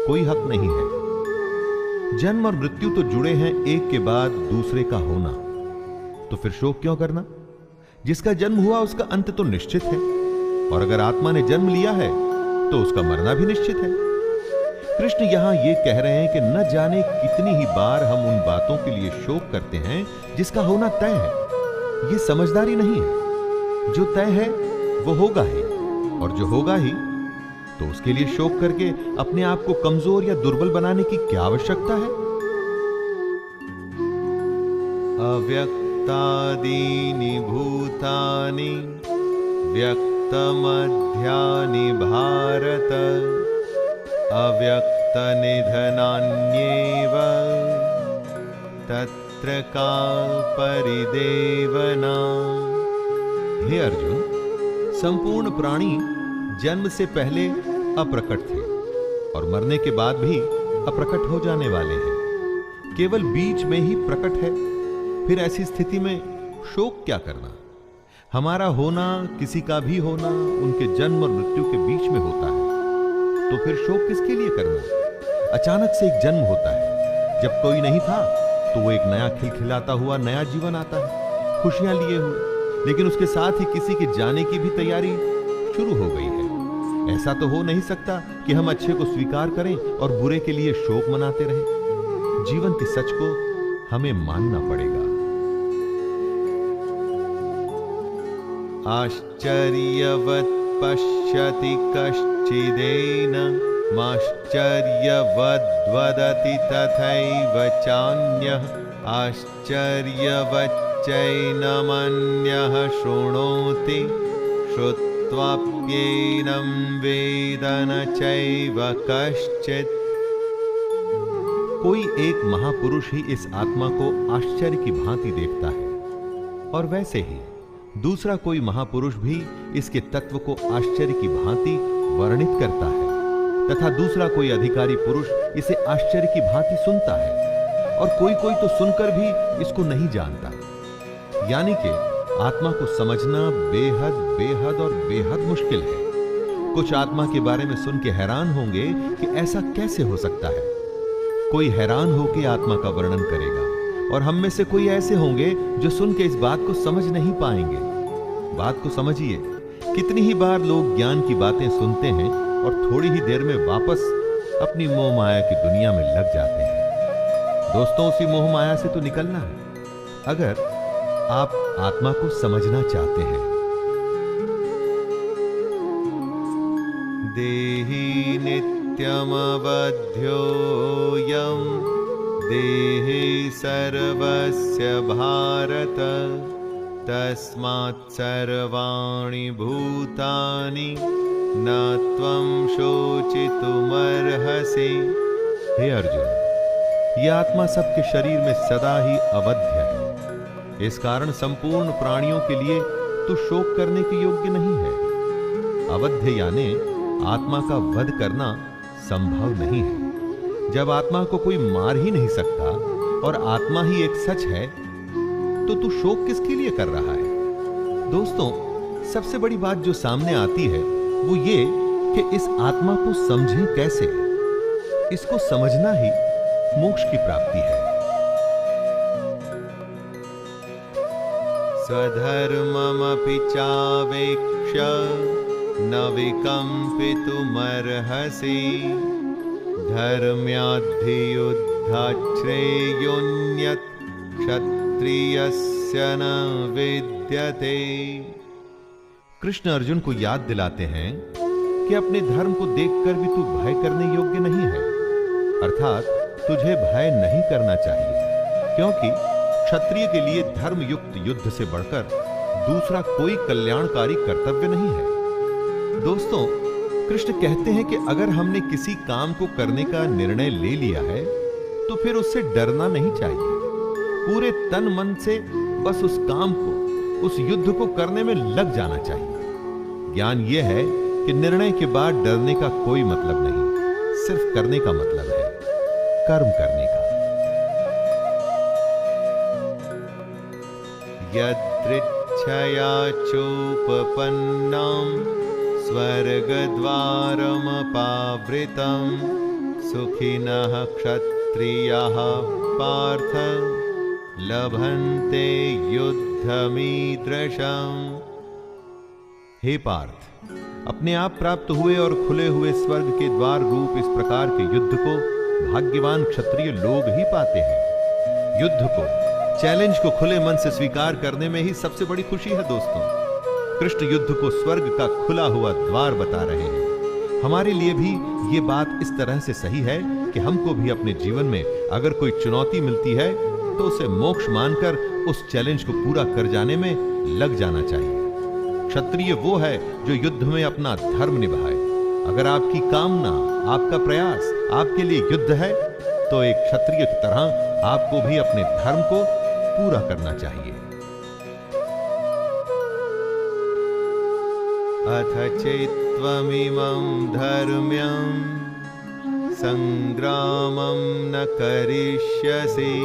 कोई हक नहीं है। जन्म और मृत्यु तो जुड़े हैं एक के बाद दूसरे का होना, तो फिर शोक क्यों करना? जिसका जन्म हुआ उसका अंत तो निश्चित है, और अगर आत्मा ने जन्म लिया है तो उसका मरना भी निश्चित है। कृष्ण यहां ये कह रहे हैं कि न जाने कितनी ही बार हम उन बातों के लिए शोक करते हैं जिसका होना तय है। ये समझदारी नहीं है। जो तय है वो होगा ही, और जो होगा ही तो उसके लिए शोक करके अपने आप को कमजोर या दुर्बल बनाने की क्या आवश्यकता है? अव्यक्तादीनि भूतानि व्यक्तमध्यानि भारत अव्यक्तनिधनान्येव तत्र का परिदेवना। हे अर्जुन, संपूर्ण प्राणी जन्म से पहले अप्रकट थे और मरने के बाद भी अप्रकट हो जाने वाले हैं, केवल बीच में ही प्रकट है। फिर ऐसी स्थिति में शोक क्या करना? हमारा होना, किसी का भी होना, उनके जन्म और मृत्यु के बीच में होता है, तो फिर शोक किसके लिए करना? अचानक से एक जन्म होता है, जब कोई नहीं था तो वो एक नया खिलखिलाता हुआ नया जीवन आता है, खुशियां लिए हुए, लेकिन उसके साथ ही किसी के जाने की भी तैयारी शुरू हो गई है। ऐसा तो हो नहीं सकता कि हम अच्छे को स्वीकार करें और बुरे के लिए शोक मनाते रहें। जीवन के सच को हमें मानना पड़ेगा। आश्चर्यवत् पश्यति कश्चिदेन माश्चर्यवद्वदति तथैव चान्यः आश्चर्यवच्चैनमन्यः शृणोति श्रुत्वाप्येनं वेद न चैव कश्चित्। कोई एक महापुरुष ही इस आत्मा को आश्चर्य की भांति देखता है, और वैसे ही दूसरा कोई महापुरुष भी इसके तत्व को आश्चर्य की भांति वर्णित करता है, तथा दूसरा कोई अधिकारी पुरुष इसे आश्चर्य की भांति सुनता है, और कोई कोई तो सुनकर भी इसको नहीं जानता। यानी कि आत्मा को समझना बेहद बेहद और बेहद मुश्किल है। कुछ आत्मा के बारे में सुन के हैरान होंगे कि ऐसा कैसे हो सकता है। कोई हैरान होकर आत्मा का वर्णन करेगा, और हम में से कोई ऐसे होंगे जो सुन के इस बात को समझ नहीं पाएंगे। बात को समझिए, कितनी ही बार लोग ज्ञान की बातें सुनते हैं और थोड़ी ही देर में वापस अपनी मोह माया की दुनिया में लग जाते हैं। दोस्तों, उसी मोह माया से तो निकलना है अगर आप आत्मा को समझना चाहते हैं। देहि नित्यमवध्योऽयं देहे सर्वस्य भारत तस्मात् सर्वाणि भूतानि न त्वं शोचितुमर्हसि। हे अर्जुन, यह आत्मा सबके शरीर में सदा ही अवध्य है। इस कारण संपूर्ण प्राणियों के लिए तू शोक करने के योग्य नहीं है। अवध्य यानी आत्मा का वध करना संभव नहीं है। जब आत्मा को कोई मार ही नहीं सकता और आत्मा ही एक सच है, तो तू शोक किसके लिए कर रहा है? दोस्तों, सबसे बड़ी बात जो सामने आती है वो ये कि इस आत्मा को समझें कैसे। इसको समझना ही मोक्ष की प्राप्ति है। स्वधर्ममपि चावेक्ष्य न विकम्पितुमर्हसि धर्म्याद्धियुद्धाच्छ्रेयोऽन्यत् क्षत्रियस्य न विद्यते। कृष्ण अर्जुन को याद दिलाते हैं कि अपने धर्म को देखकर भी तू भय करने योग्य नहीं है, अर्थात तुझे भय नहीं करना चाहिए, क्योंकि क्षत्रिय के लिए धर्म युक्त युद्ध से बढ़कर दूसरा कोई कल्याणकारी कर्तव्य नहीं है। दोस्तों, कृष्ण कहते हैं कि अगर हमने किसी काम को करने का निर्णय ले लिया है तो फिर उससे डरना नहीं चाहिए। पूरे तन मन से बस उस काम को, उस युद्ध को करने में लग जाना चाहिए। ज्ञान यह है कि निर्णय के बाद डरने का कोई मतलब नहीं, सिर्फ करने का मतलब है, कर्म करने का। यदृच्छया चोपपन्नं स्वर्गद्वारमपावृतं सुखिनः क्षत्रियाः पार्थ लभन्ते युद्धमीदृशम्। हे पार्थ, अपने आप प्राप्त हुए और खुले हुए स्वर्ग के द्वार रूप इस प्रकार के युद्ध को भाग्यवान क्षत्रिय लोग ही पाते हैं। युद्ध को, चैलेंज को खुले मन से स्वीकार करने में ही सबसे बड़ी खुशी है। दोस्तों, कृष्ण युद्ध को स्वर्ग का खुला हुआ द्वार बता रहे हैं। हमारे लिए भी ये बात इस तरह से सही है कि हमको भी अपने जीवन में अगर कोई चुनौती मिलती है तो उसे मोक्ष मानकर उस चैलेंज को पूरा कर जाने में लग जाना चाहिए। क्षत्रिय वो है जो युद्ध में अपना धर्म निभाए। अगर आपकी कामना, आपका प्रयास आपके लिए युद्ध है, तो एक क्षत्रिय की तरह आपको भी अपने धर्म को पूरा करना चाहिए। अथ चेत्त्वमिमं धर्म्यं संग्रामं न करिष्यसि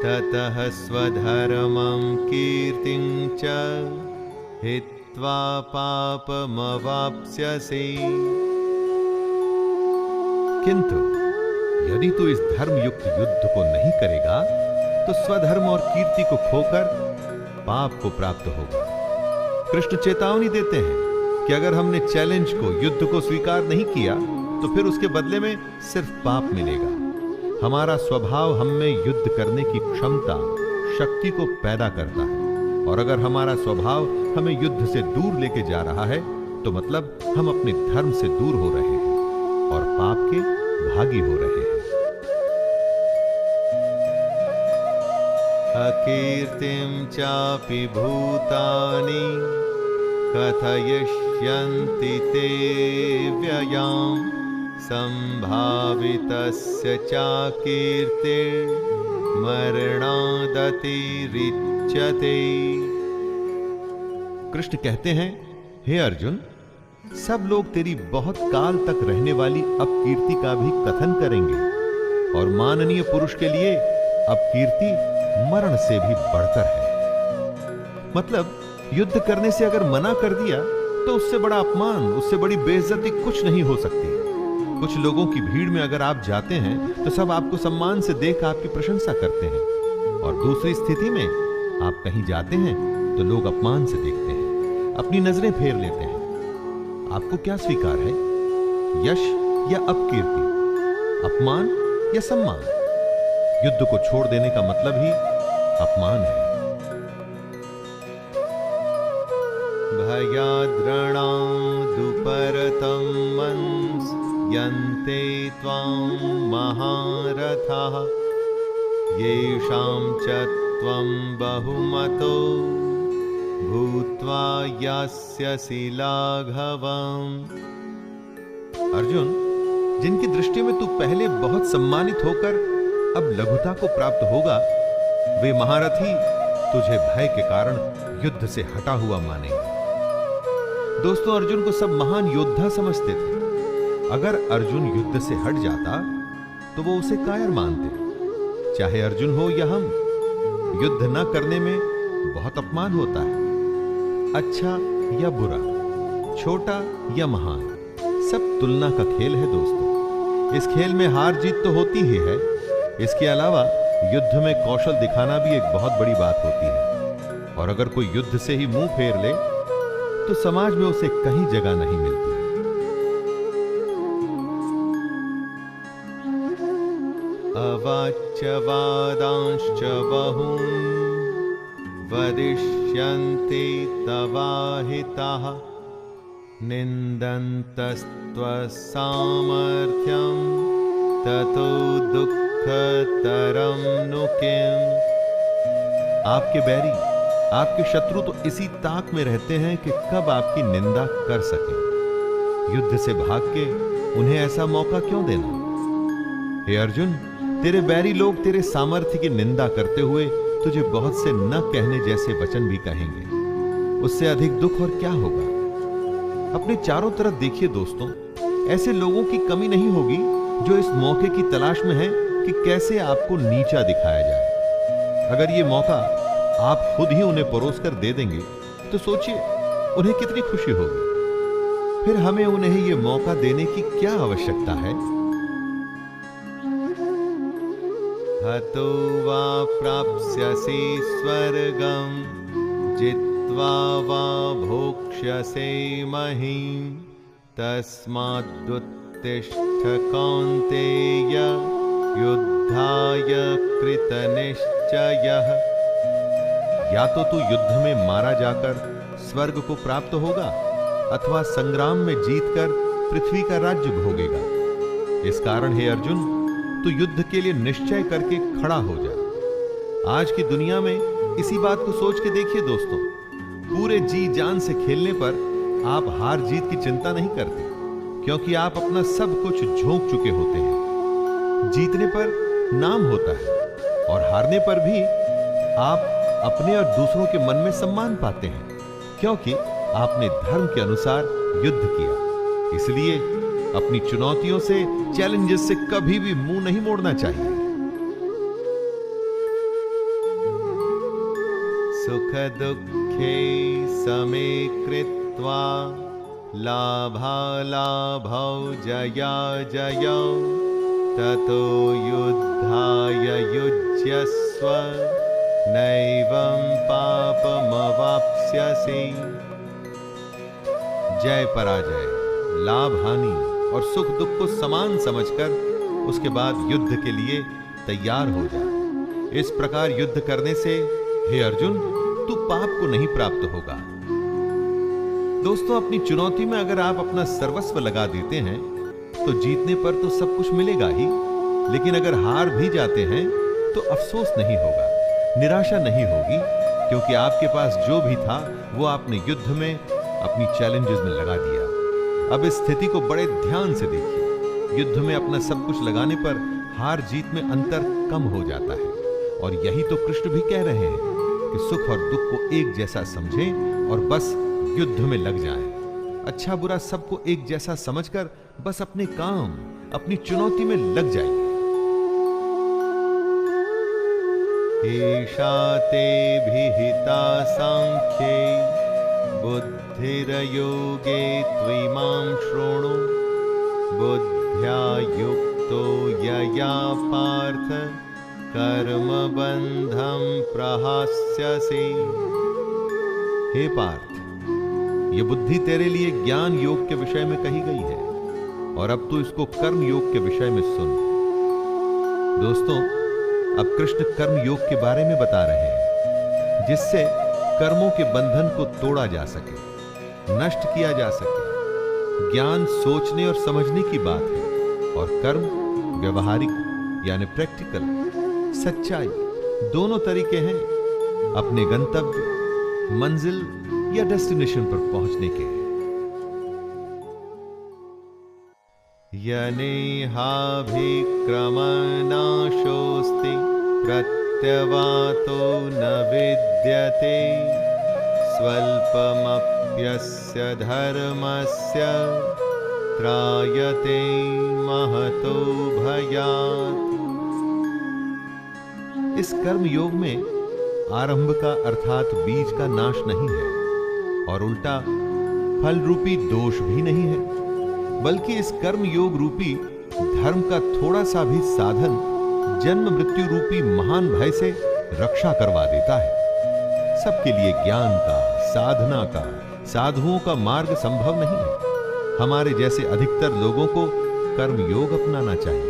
ततः स्वधर्मं कीर्तिं च हित्वा पापमवाप्स्यसि। किंतु यदि तू इस धर्मयुक्त युद्ध को नहीं करेगा तो स्वधर्म और कीर्ति को खोकर पाप को प्राप्त होगा। कृष्ण चेतावनी देते हैं कि अगर हमने चैलेंज को, युद्ध को स्वीकार नहीं किया तो फिर उसके बदले में सिर्फ पाप मिलेगा। हमारा स्वभाव हम में युद्ध करने की क्षमता, शक्ति को पैदा करता है, और अगर हमारा स्वभाव हमें युद्ध से दूर लेके जा रहा है तो मतलब हम अपने धर्म से दूर हो रहे हैं और पाप के भागी हो रहे हैं। अकीर्तिं चापि भूतानि कथयिष्यन्ति ते व्ययाम् संभावितस्य चाकीर्तिर्मरणादतिरिच्यते। कृष्ण कहते हैं, हे अर्जुन, सब लोग तेरी बहुत काल तक रहने वाली अपकीर्ति का भी कथन करेंगे, और माननीय पुरुष के लिए अपकीर्ति मरण से भी बढ़कर है। मतलब युद्ध करने से अगर मना कर दिया तो उससे बड़ा अपमान, उससे बड़ी बेइज्जती कुछ नहीं हो सकती। कुछ लोगों की भीड़ में अगर आप जाते हैं तो सब आपको सम्मान से देख आपकी प्रशंसा करते हैं, और दूसरी स्थिति में आप कहीं जाते हैं तो लोग अपमान से देखते हैं, अपनी नजरें फेर लेते हैं। आपको क्या स्वीकार है, यश या अपकीर्ति, अपमान या सम्मान? युद्ध को छोड़ देने का मतलब ही अपमान है। भयाद्रणादुपरतं मंस यन्ते त्वां महारथाः येषां च त्वं बहुमतो भूत्वा यास्यसि लाघवम्। अर्जुन, जिनकी दृष्टि में तू पहले बहुत सम्मानित होकर अब लघुता को प्राप्त होगा, वे महारथी तुझे भय के कारण युद्ध से हटा हुआ मानेंगे। दोस्तों, अर्जुन को सब महान योद्धा समझते थे। अगर अर्जुन युद्ध से हट जाता तो वो उसे कायर मानते। चाहे अर्जुन हो या हम, युद्ध न करने में बहुत अपमान होता है। अच्छा या बुरा, छोटा या महान, सब तुलना का खेल है दोस्तों। इस खेल में हार जीत तो होती ही है, इसके अलावा युद्ध में कौशल दिखाना भी एक बहुत बड़ी बात होती है, और अगर कोई युद्ध से ही मुंह फेर ले तो समाज में उसे कहीं जगह नहीं मिलती। अवाच्य वादांश्च बहून् वदिष्यन्ति तवाहिताः निन्दन्तस्त्वसामर्थ्यं ततो दुःखतरं नु किम्। आपके बैरी, आपके शत्रु तो इसी ताक में रहते हैं कि कब आपकी निंदा कर सके। युद्ध से भाग के उन्हें ऐसा मौका क्यों देना? हे अर्जुन, तेरे बैरी लोग तेरे सामर्थ्य की निंदा करते हुए तुझे बहुत से न कहने जैसे वचन भी कहेंगे। उससे अधिक दुख और क्या होगा? अपने चारों तरफ देखिए दोस्तों, ऐसे लोगों की कमी नहीं होगी जो इस मौके की तलाश में हैं कि कैसे आपको नीचा दिखाया जाए। अगर ये मौका आप खुद ही उन्हें परोस कर दे देंगे तो सोचिए उन्हें कितनी खुशी होगी। फिर हमें उन्हें ये मौका देने की क्या आवश्यकता है? हतो वा प्राप्स्यसि स्वर्गं जित्वा वा भोक्ष्यसे महीम् तस्माद्युत्तिष्ठ कौन्तेय युद्धाय कृतनिश्चयः। या तो तू युद्ध में मारा जाकर स्वर्ग को प्राप्त होगा, अथवा संग्राम में जीतकर पृथ्वी का राज्य भोगेगा। इस कारण हे अर्जुन, तू युद्ध के लिए निश्चय करके खड़ा हो जा। आज की दुनिया में इसी बात को सोच के देखिए दोस्तों, पूरे जी जान से खेलने पर आप हार जीत की चिंता नहीं करते, क्योंकि आप अपना सब कुछ झोंक चुके होते हैं। जीतने पर नाम होता है और हारने पर भी आप अपने और दूसरों के मन में सम्मान पाते हैं, क्योंकि आपने धर्म के अनुसार युद्ध किया। इसलिए अपनी चुनौतियों से, चैलेंजेस से कभी भी मुंह नहीं मोड़ना चाहिए। सुख दुखे समे कृत्वा लाभालाभौ जया जयौ ततो युद्धाय युज्यस्व नैवं पापमवाप्स्यसि। जय पराजय, लाभ हानि और सुख दुख को समान समझकर उसके बाद युद्ध के लिए तैयार हो जा। इस प्रकार युद्ध करने से हे अर्जुन तू पाप को नहीं प्राप्त होगा। दोस्तों, अपनी चुनौती में अगर आप अपना सर्वस्व लगा देते हैं तो जीतने पर तो सब कुछ मिलेगा ही, लेकिन अगर हार भी जाते हैं तो अफसोस नहीं होगा, निराशा नहीं होगी, क्योंकि आपके पास जो भी था वो आपने युद्ध में, अपनी चैलेंजेस में लगा दिया। अब इस स्थिति को बड़े ध्यान से देखिए। युद्ध में अपना सब कुछ लगाने पर हार जीत में अंतर कम हो जाता है, और यही तो कृष्ण भी कह रहे हैं कि सुख और दुख को एक जैसा समझें और बस युद्ध में लग जाएं। अच्छा बुरा सबको एक जैसा समझकर बस अपने काम, अपनी चुनौती में लग जाइए। एषा ते विहिता सांख्ये बुद्धिर्योगे त्विमां शृणु बुद्ध्या युक्तो यया पार्थ कर्मबन्धं प्रहास्यसि। हे पार्थ, ये बुद्धि तेरे लिए ज्ञान योग के विषय में कही गई है, और अब तू इसको कर्म योग के विषय में सुन। दोस्तों, अब कृष्ण कर्म योग के बारे में बता रहे हैं, जिससे कर्मों के बंधन को तोड़ा जा सके, नष्ट किया जा सके। ज्ञान सोचने और समझने की बात है, और कर्म व्यवहारिक यानी प्रैक्टिकल, सच्चाई, दोनों तरीके हैं अपने गंतव्य, मंजिल या डेस्टिनेशन पर पहुंचने के। यनेहाभिक्रमनाशोस्ति प्रत्यवातो न विद्यते स्वल्पमप्यस्य धर्मस्य त्रायते महतो भयात्। इस कर्म योग में आरंभ का अर्थात बीज का नाश नहीं है, और उल्टा फल रूपी दोष भी नहीं है, बल्कि इस कर्म योग रूपी धर्म का थोड़ा सा भी साधन जन्म मृत्यु रूपी महान भय से रक्षा करवा देता है। सबके लिए ज्ञान का, साधना का, साधुओं का मार्ग संभव नहीं है। हमारे जैसे अधिकतर लोगों को कर्म योग अपनाना चाहिए।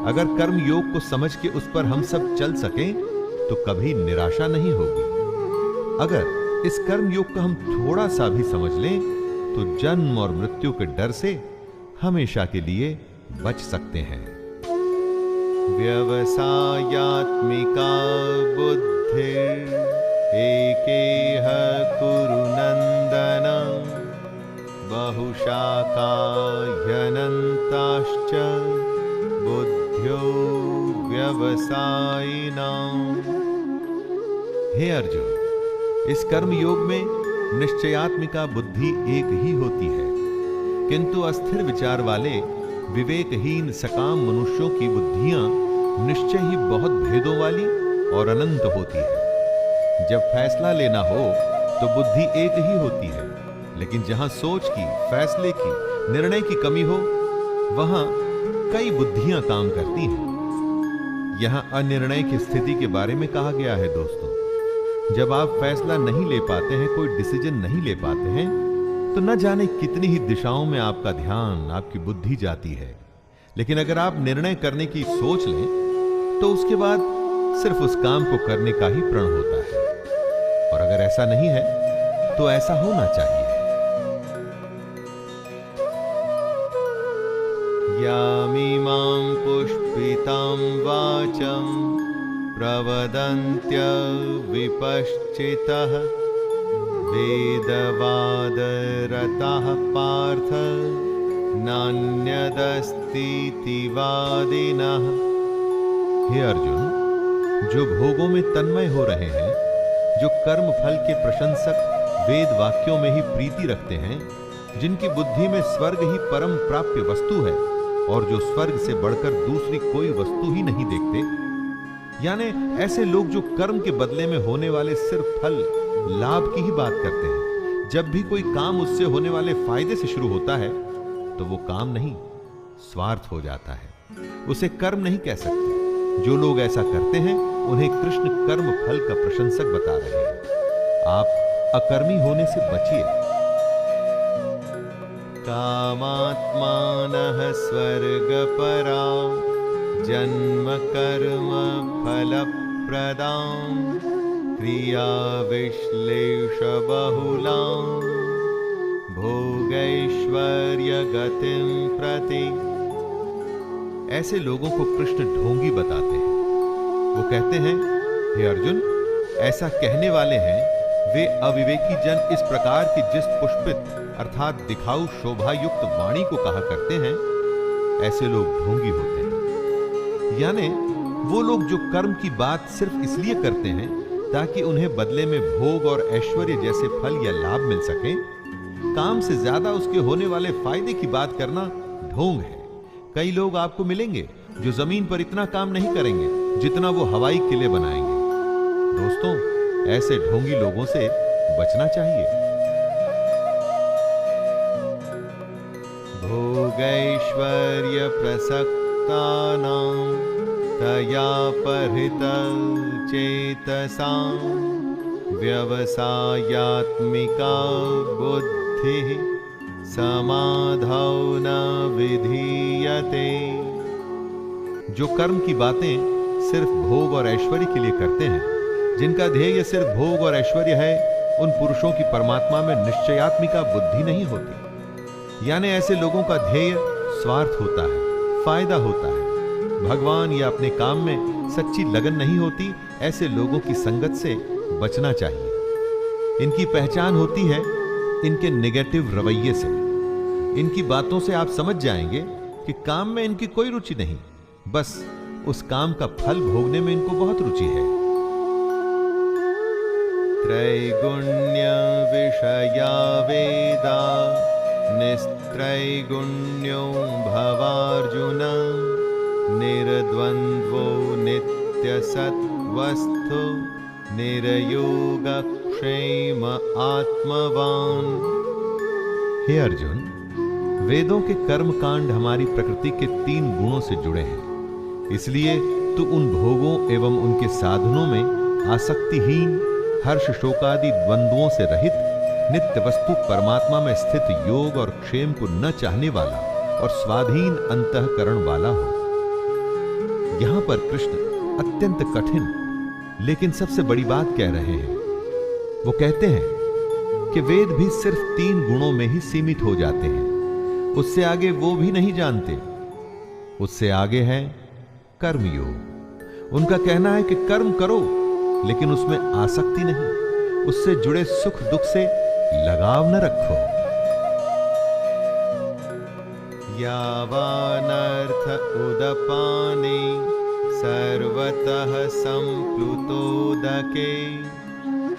अगर कर्म योग को समझ के उस पर हम सब चल सकें तो कभी निराशा नहीं होगी। अगर इस कर्म योग को हम थोड़ा सा भी समझ लें तो जन्म और मृत्यु के डर से हमेशा के लिए बच सकते हैं। व्यवसायात्मिका बुद्धिर एकेह कुरु नंदन बहुशाखा ह्यनन्ताश्च बुद्ध्यो व्यवसायिनां। हे अर्जुन, इस कर्म योग में निश्चयात्मिका बुद्धि एक ही होती है, किंतु अस्थिर विचार वाले विवेकहीन सकाम मनुष्यों की बुद्धियां निश्चय ही बहुत भेदों वाली और अनंत होती है। जब फैसला लेना हो तो बुद्धि एक ही होती है, लेकिन जहां सोच की, फैसले की, निर्णय की कमी हो वहां कई बुद्धियां काम करती हैं। यहां अनिर्णय की स्थिति के बारे में कहा गया है। दोस्तों, जब आप फैसला नहीं ले पाते हैं, कोई डिसीजन नहीं ले पाते हैं, तो न जाने कितनी ही दिशाओं में आपका ध्यान, आपकी बुद्धि जाती है। लेकिन अगर आप निर्णय करने की सोच लें तो उसके बाद सिर्फ उस काम को करने का ही प्रण होता है, और अगर ऐसा नहीं है तो ऐसा होना चाहिए। यामिमां पुष्पितां वाचं प्रवदन्त्य विपश्चितः वेदवादरताः पार्थ नान्यदस्तीति वादिनः। हे अर्जुन, जो भोगों में तन्मय हो रहे हैं, जो कर्म फल के प्रशंसक वेद वाक्यों में ही प्रीति रखते हैं, जिनकी बुद्धि में स्वर्ग ही परम प्राप्य वस्तु है और जो स्वर्ग से बढ़कर दूसरी कोई वस्तु ही नहीं देखते, यानी ऐसे लोग जो कर्म के बदले में होने वाले सिर्फ फल लाभ की ही बात करते हैं। जब भी कोई काम उससे होने वाले फायदे से शुरू होता है तो वो काम नहीं, स्वार्थ हो जाता है, उसे कर्म नहीं कह सकते। जो लोग ऐसा करते हैं उन्हें कृष्ण कर्म फल का प्रशंसक बता रहे हैं। आप अकर्मी होने से बचिए। कामात्मानः स्वर्गपरा जन्म कर्म फलप्रदां क्रिया विश्लेष बहुलां भोगैश्वर्य गतिं प्रति। ऐसे लोगों को कृष्ण ढोंगी बताते हैं। वो कहते हैं, हे अर्जुन, ऐसा कहने वाले हैं वे अविवेकी जन इस प्रकार की जिस पुष्पित अर्थात दिखाऊ शोभा युक्त वाणी को कहा करते हैं, ऐसे लोग ढोंगी होते हैं। यानी वो लोग जो कर्म की बात सिर्फ इसलिए करते हैं ताकि उन्हें बदले में भोग और ऐश्वर्य जैसे फल या लाभ मिल सके, काम से ज्यादा उसके होने वाले फायदे की बात करना ढोंग है। कई लोग आपको मिलेंगे जो जमीन पर इतना काम नहीं करेंगे जितना वो हवाई किले बनाएंगे। दोस्तों, ऐसे ढोंगी लोगों से बचना चाहिए। भोगैश्वर्य प्रसक्तानां तया परितः चेतसां व्यवसायात्मिका बुद्धिः समाधौ न विधीयते। जो कर्म की बातें सिर्फ भोग और ऐश्वर्य के लिए करते हैं, जिनका ध्येय सिर्फ भोग और ऐश्वर्य है, उन पुरुषों की परमात्मा में निश्चयात्मिका बुद्धि नहीं होती। यानी ऐसे लोगों का ध्येय स्वार्थ होता है, फायदा होता है, भगवान या अपने काम में सच्ची लगन नहीं होती। ऐसे लोगों की संगत से बचना चाहिए। इनकी पहचान होती है इनके नेगेटिव रवैये से। इनकी बातों से आप समझ जाएंगे कि काम में इनकी कोई रुचि नहीं, बस उस काम का फल भोगने में इनको बहुत रुचि है। त्रैगुण्य विषया वेदा निस्त्रैगुण्यो भवार्जुन निर्द्वन्द्वो नित्यसत्वस्थो निर्योगक्षेम आत्मवान। हे अर्जुन, वेदों के कर्म कांड हमारी प्रकृति के 3 गुणों से जुड़े हैं। इसलिए तू उन भोगों एवं उनके साधनों में आसक्तिहीन, हर्ष शोकादि द्वंद्वों से रहित, नित्य वस्तु परमात्मा में स्थित योग और क्षेम को न चाहने वाला और स्वाधीन अंतःकरण वाला हो। यहां पर कृष्ण अत्यंत कठिन लेकिन सबसे बड़ी बात कह रहे हैं। वो कहते हैं कि वेद भी सिर्फ 3 गुणों में ही सीमित हो जाते हैं, उससे आगे वो भी नहीं जानते। उससे आगे है कर्मयोग। उनका कहना है कि कर्म करो लेकिन उसमें आसक्ति नहीं, उससे जुड़े सुख दुख से लगाव न रखो। यावानर्थ उदपाने सर्वतः संप्लुतोदके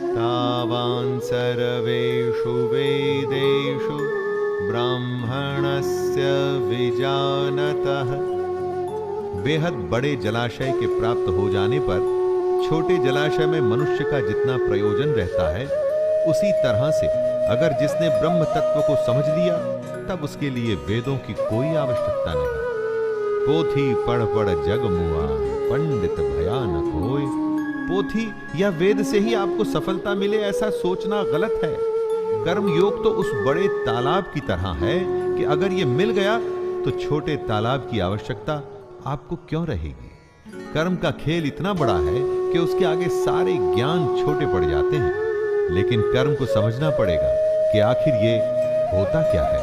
तावान् सर्वेषु वेदेषु ब्राह्मणस्य विजानतः। बेहद बड़े जलाशय के प्राप्त हो जाने पर छोटे जलाशय में मनुष्य का जितना प्रयोजन रहता है, उसी तरह से अगर जिसने ब्रह्म तत्व को समझ लिया तब उसके लिए वेदों की कोई आवश्यकता नहीं। पोथी पढ़ पढ़ जग मुआ पंडित भयानक होए। पोथी या वेद से ही आपको सफलता मिले ऐसा सोचना गलत है। कर्म योग तो उस बड़े तालाब की तरह है कि अगर ये मिल गया तो छोटे तालाब की आवश्यकता आपको क्यों रहेगी। कर्म का खेल इतना बड़ा है कि उसके आगे सारे ज्ञान छोटे पड़ जाते हैं। लेकिन कर्म को समझना पड़ेगा कि आखिर ये होता क्या है।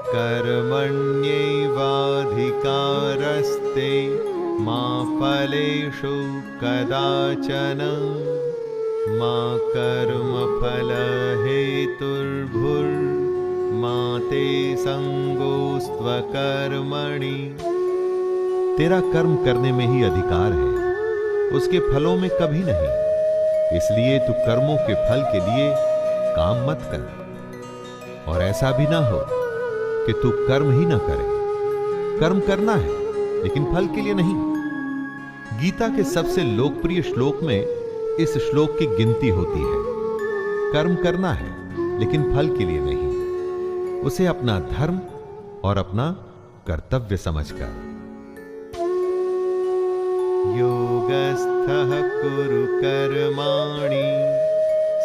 कर्मण्यैवाधिकारस्ते मा फलेषु कदाचन मा कर्मफल हेतुर्भुर्मा ते संगोस्त्वकर्मणि। तेरा कर्म करने में ही अधिकार है, उसके फलों में कभी नहीं। इसलिए तू कर्मों के फल के लिए काम मत कर। और ऐसा भी ना हो कि तू कर्म ही ना करे। कर्म करना है लेकिन फल के लिए नहीं। गीता के सबसे लोकप्रिय श्लोक में इस श्लोक की गिनती होती है। कर्म करना है लेकिन फल के लिए नहीं, उसे अपना धर्म और अपना कर्तव्य समझकर। योगस्थः कुरु कर्माणि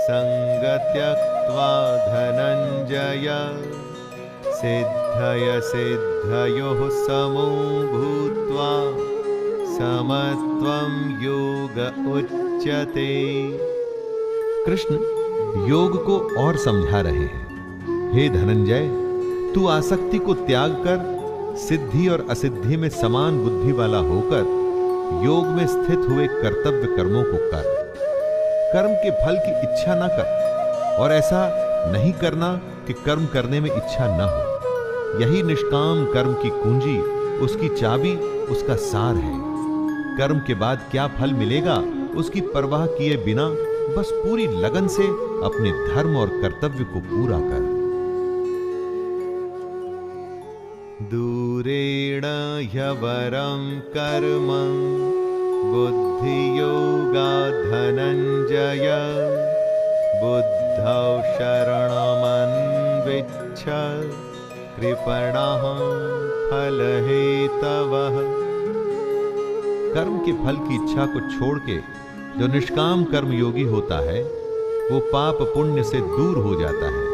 संगत्यक्त्वा धनंजय सिद्धय सिद्धयोः समो भूत्वा समत्वं योग उच्यते। कृष्ण योग को और समझा रहे हैं। हे धनंजय, तू आसक्ति को त्याग कर सिद्धि और असिद्धि में समान बुद्धि वाला होकर योग में स्थित हुए कर्तव्य कर्मों को कर। कर्म के फल की इच्छा न कर, और ऐसा नहीं करना कि कर्म करने में इच्छा न हो। यही निष्काम कर्म की कुंजी, उसकी चाबी, उसका सार है। कर्म के बाद क्या फल मिलेगा उसकी परवाह किए बिना बस पूरी लगन से अपने धर्म और कर्तव्य को पूरा कर। दूरेण ह्यवरं कर्म बुद्धि योगा धनंजय बुद्धौ शरणमन्विच्छ कृपणः फलहेतवः। कर्म के फल की इच्छा को छोड़ के जो निष्काम कर्म योगी होता है वो पाप पुण्य से दूर हो जाता है।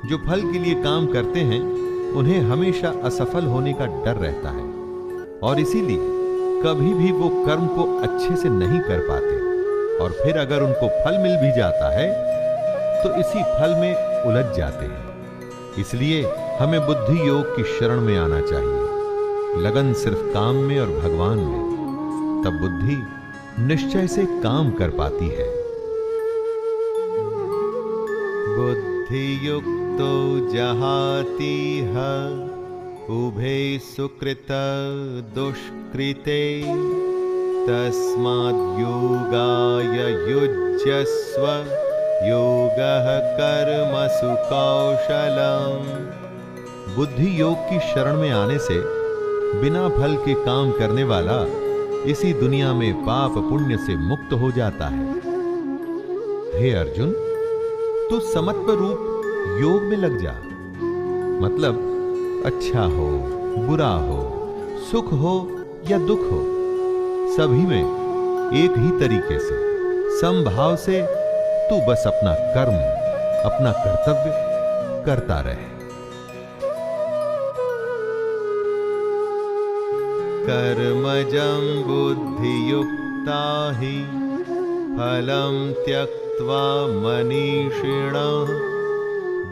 जो फल के लिए काम करते हैं उन्हें हमेशा असफल होने का डर रहता है, और इसीलिए कभी भी वो कर्म को अच्छे से नहीं कर पाते, और फिर अगर उनको फल मिल भी जाता है तो इसी फल में उलझ जाते हैं। इसलिए हमें बुद्धि योग की शरण में आना चाहिए, लगन सिर्फ काम में और भगवान में। तब बुद्धि निश्चय से काम कर पाती है। बुद्धि युक्तो जहातीह उभे सुकृत दुष्कृते तस्माद् योगाय युज्यस्व योगः कर्मसु कौशलम्। बुद्धि योग की शरण में आने से बिना फल के काम करने वाला इसी दुनिया में पाप पुण्य से मुक्त हो जाता है। हे अर्जुन, तू समत्व रूप योग में लग जा। मतलब अच्छा हो बुरा हो, सुख हो या दुख हो, सभी में एक ही तरीके से समभाव से तू बस अपना कर्म, अपना कर्तव्य करता रहे। कर्मजं बुद्धियुक्ता हि फलं त्यक्त्वा मनीषिणः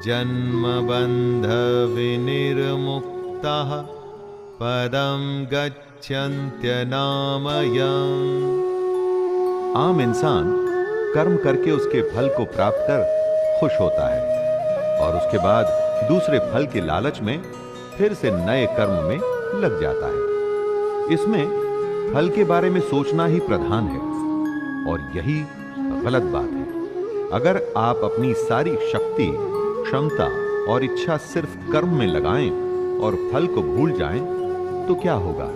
जन्मबन्ध विनिर्मुक्ताः पदं गच्छन्त्यनामयम्। आम इंसान कर्म करके उसके फल को प्राप्त कर खुश होता है, और उसके बाद दूसरे फल के लालच में फिर से नए कर्म में लग जाता है। इसमें फल के बारे में सोचना ही प्रधान है, और यही गलत बात है। अगर आप अपनी सारी शक्ति, क्षमता और इच्छा सिर्फ कर्म में लगाएं और फल को भूल जाएं, तो क्या होगा?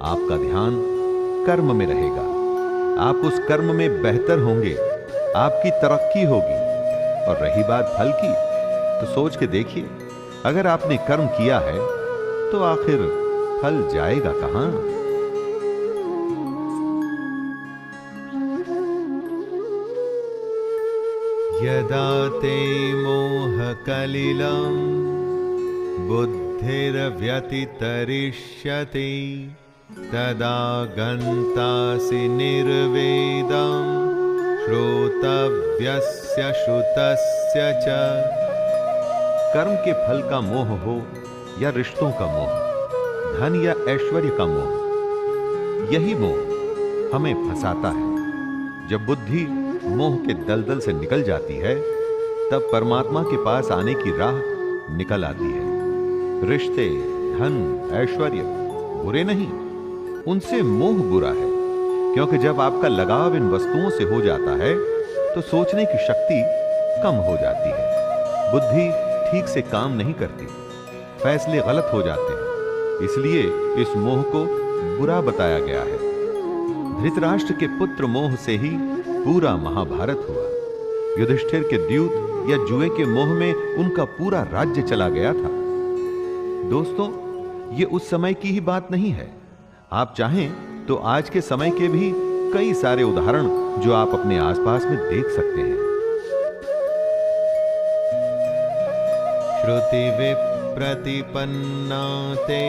आपका ध्यान कर्म में रहेगा, आप उस कर्म में बेहतर होंगे, आपकी तरक्की होगी। और रही बात फल की, तो सोच के देखिए, अगर आपने कर्म किया है तो आखिर फल जाएगा कहां? यदा ते मोहकलिलं बुद्धिर्व्यतितरिष्यति तदा गन्तासि निर्वेदं श्रोतव्यस्य श्रुतस्य च। कर्म के फल का मोह हो या रिश्तों का मोह, धन या ऐश्वर्य का मोह, यही मोह हमें फंसाता है। जब बुद्धि मोह के दलदल से निकल जाती है, तब परमात्मा के पास आने की राह निकल आती है। रिश्ते, धन, ऐश्वर्य बुरे नहीं, उनसे मोह बुरा है, क्योंकि जब आपका लगाव इन वस्तुओं से हो जाता है तो सोचने की शक्ति कम हो जाती है। बुद्धि ठीक से काम नहीं करती, फैसले गलत हो जाते हैं। इसलिए इस मोह को बुरा बताया गया है। धृतराष्ट्र के पुत्र मोह से ही पूरा महाभारत हुआ। युधिष्ठिर के द्यूत या जुए के मोह में उनका पूरा राज्य चला गया था। दोस्तों, ये उस समय की ही बात नहीं है। आप चाहें तो आज के समय के भी कई सारे उदाहरण जो आप अपने आसपास में देख सकते हैं। श्रुति विप्रतिपन्ना ते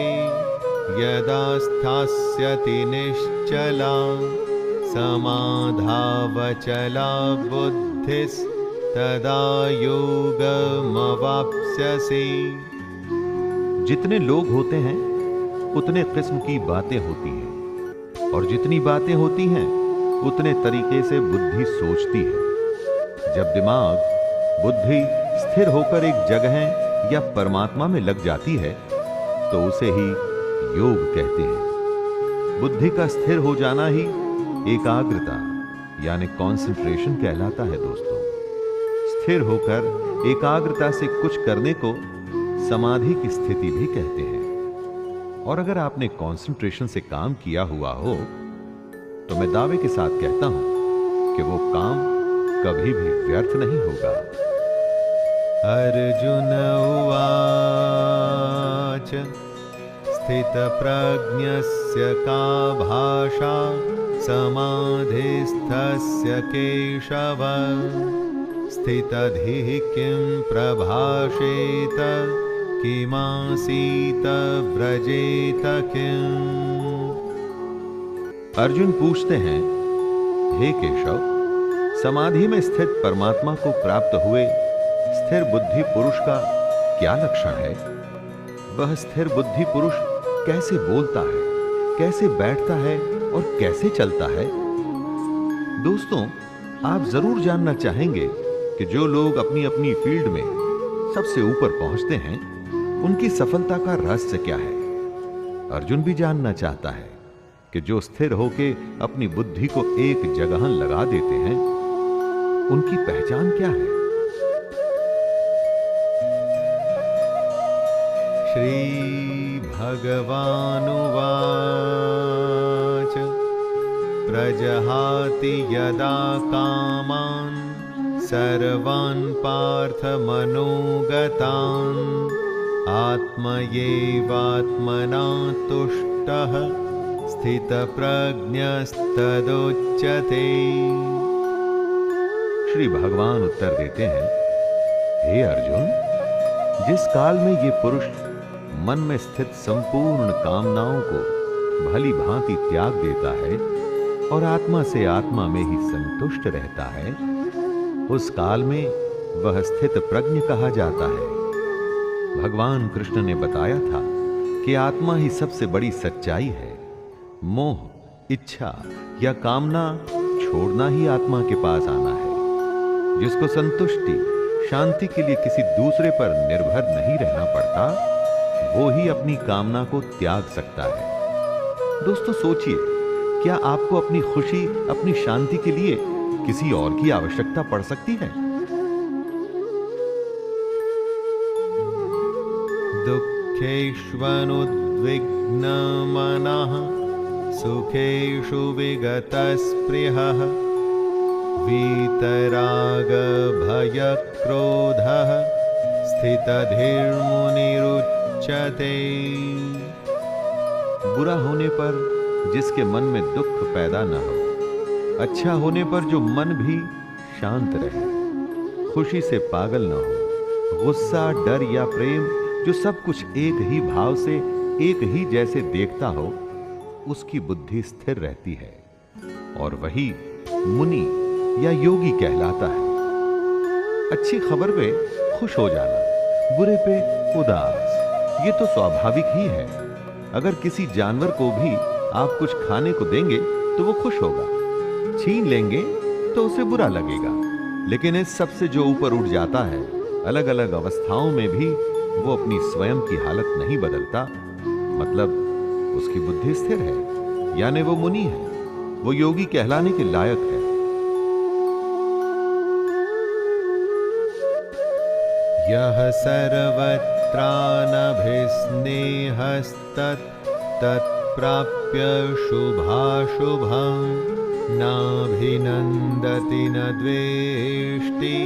यदा स्थास्यति निश्चला समाधावचला बुद्धिस्तदा योगमवाप्स्यसि। जितने लोग होते हैं उतने किस्म की बातें होती हैं, और जितनी बातें होती हैं उतने तरीके से बुद्धि सोचती है। जब दिमाग, बुद्धि स्थिर होकर एक जगह या परमात्मा में लग जाती है तो उसे ही योग कहते हैं। बुद्धि का स्थिर हो जाना ही एकाग्रता यानी कंसंट्रेशन कहलाता है। दोस्तों, स्थिर होकर एकाग्रता से कुछ करने को समाधि की स्थिति भी कहते हैं। और अगर आपने कंसंट्रेशन से काम किया हुआ हो तो मैं दावे के साथ कहता हूं कि वो काम कभी भी व्यर्थ नहीं होगा। अर्जुन उवाच स्थितप्रज्ञस्य का भाषा समाधिस्थस्य केशव स्थितधिः किं प्रभाषेत किमासीत व्रजेत किम्। अर्जुन पूछते हैं, हे केशव, समाधि में स्थित परमात्मा को प्राप्त हुए स्थिर बुद्धि पुरुष का क्या लक्षण है? वह स्थिर बुद्धि पुरुष कैसे बोलता है, कैसे बैठता है और कैसे चलता है? दोस्तों, आप जरूर जानना चाहेंगे कि जो लोग अपनी अपनी फील्ड में सबसे ऊपर पहुंचते हैं उनकी सफलता का रहस्य क्या है। अर्जुन भी जानना चाहता है कि जो स्थिर होके अपनी बुद्धि को एक जगह लगा देते हैं उनकी पहचान क्या है। श्री भगवानुवाच प्रजहाति यदा कामान् सर्वान् पार्थ मनोगतान् आत्मयैवात्मना तुष्टः स्थितप्रज्ञस्तदुच्यते। श्री भगवान उत्तर देते हैं, हे अर्जुन, जिस काल में ये पुरुष मन में स्थित संपूर्ण कामनाओं को भली भांति त्याग देता है और आत्मा से आत्मा में ही संतुष्ट रहता है, उस काल में वह स्थित प्रज्ञ कहा जाता है। भगवान कृष्ण ने बताया था कि आत्मा ही सबसे बड़ी सच्चाई है। मोह, इच्छा या कामना छोड़ना ही आत्मा के पास आना है। जिसको संतुष्टि, शांति के लिए किसी दूसरे पर निर्भर नहीं रहना पड़ता, वो ही अपनी कामना को त्याग सकता है। दोस्तों, सोचिए, क्या आपको अपनी खुशी, अपनी शांति के लिए किसी और की आवश्यकता पड़ सकती है? दुःखेष्वनुद्विग्नमनः सुखेषु विगतस्पृहः वीतरागभयक्रोधः स्थितधीर्मुनिरुच्यते। बुरा होने पर जिसके मन में दुख पैदा न हो, अच्छा होने पर जो मन भी शांत रहे, खुशी से पागल न हो, गुस्सा, डर या प्रेम जो सब कुछ एक ही भाव से एक ही जैसे देखता हो, उसकी बुद्धि स्थिर रहती है और वही मुनि या योगी कहलाता है। अच्छी खबर पे खुश हो जाना, बुरे पे उदास, ये तो स्वाभाविक ही है। अगर किसी जानवर को भी आप कुछ खाने को देंगे तो वो खुश होगा, छीन लेंगे तो उसे बुरा लगेगा। लेकिन इस सब से जो ऊपर उठ जाता है, अलग अलग अवस्थाओं में भी वो अपनी स्वयं की हालत नहीं बदलता, मतलब उसकी बुद्धि स्थिर है, यानी वो मुनि है, वो योगी कहलाने के लायक है। यः सर्वत्रानभिस्नेहस्तत् तत्प्राप्य शुभाशुभं नाभिनन्दति न द्वेष्टि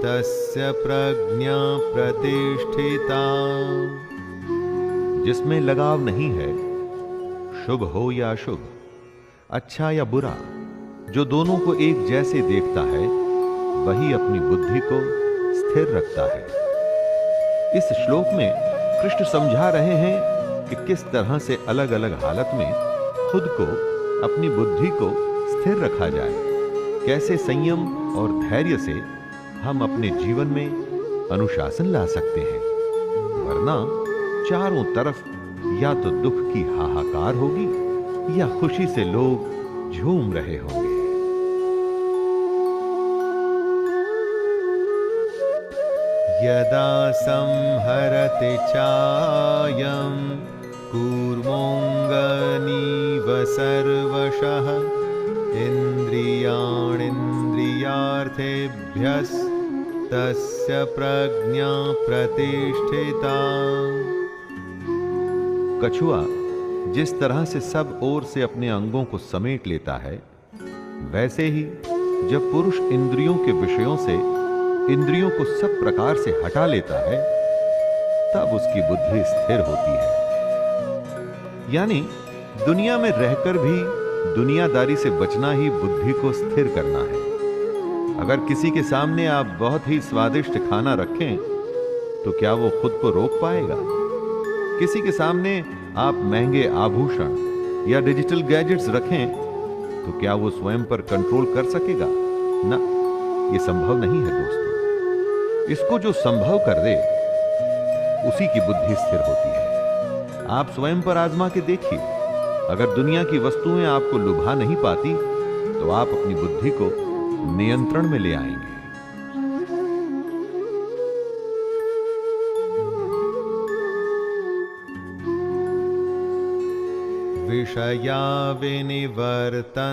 तस्य प्रज्ञा प्रतिष्ठिता। जिसमें लगाव नहीं है, शुभ हो या अशुभ, अच्छा या बुरा, जो दोनों को एक जैसे देखता है वही अपनी बुद्धि को स्थिर रखता है। इस श्लोक में कृष्ण समझा रहे हैं कि किस तरह से अलग अलग हालत में खुद को, अपनी बुद्धि को स्थिर रखा जाए, कैसे संयम और धैर्य से हम अपने जीवन में अनुशासन ला सकते हैं, वरना चारों तरफ या तो दुख की हाहाकार होगी या खुशी से लोग झूम रहे होंगे। यदा संहरति चायं कूर्मोऽङ्गनीव सर्वशः इन्द्रियाणीन्द्रियार्थेभ्यस्तस्य प्रज्ञा प्रतिष्ठिता। कछुआ जिस तरह से सब ओर से अपने अंगों को समेट लेता है, वैसे ही जब पुरुष इंद्रियों के विषयों से इंद्रियों को सब प्रकार से हटा लेता है, तब उसकी बुद्धि स्थिर होती है। यानी दुनिया में रहकर भी दुनियादारी से बचना ही बुद्धि को स्थिर करना है। अगर किसी के सामने आप बहुत ही स्वादिष्ट खाना रखें, तो क्या वो खुद को रोक पाएगा? किसी के सामने आप महंगे आभूषण या डिजिटल गैजेट्स रखें, तो क्या वो स्वयं पर कंट्रोल कर सकेगा? ना, ये संभव नहीं है दोस्तों। इसको जो संभव कर दे, उसी की बुद्धि स्थिर होती है। आप स्वयं पर आजमा के देखिए, अगर दुनिया की वस्तुएं आपको लुभा नहीं पाती, तो आप अपनी बुद्धि को नियंत्रण में ले आएंगे। विषया विनिवर्तन्ते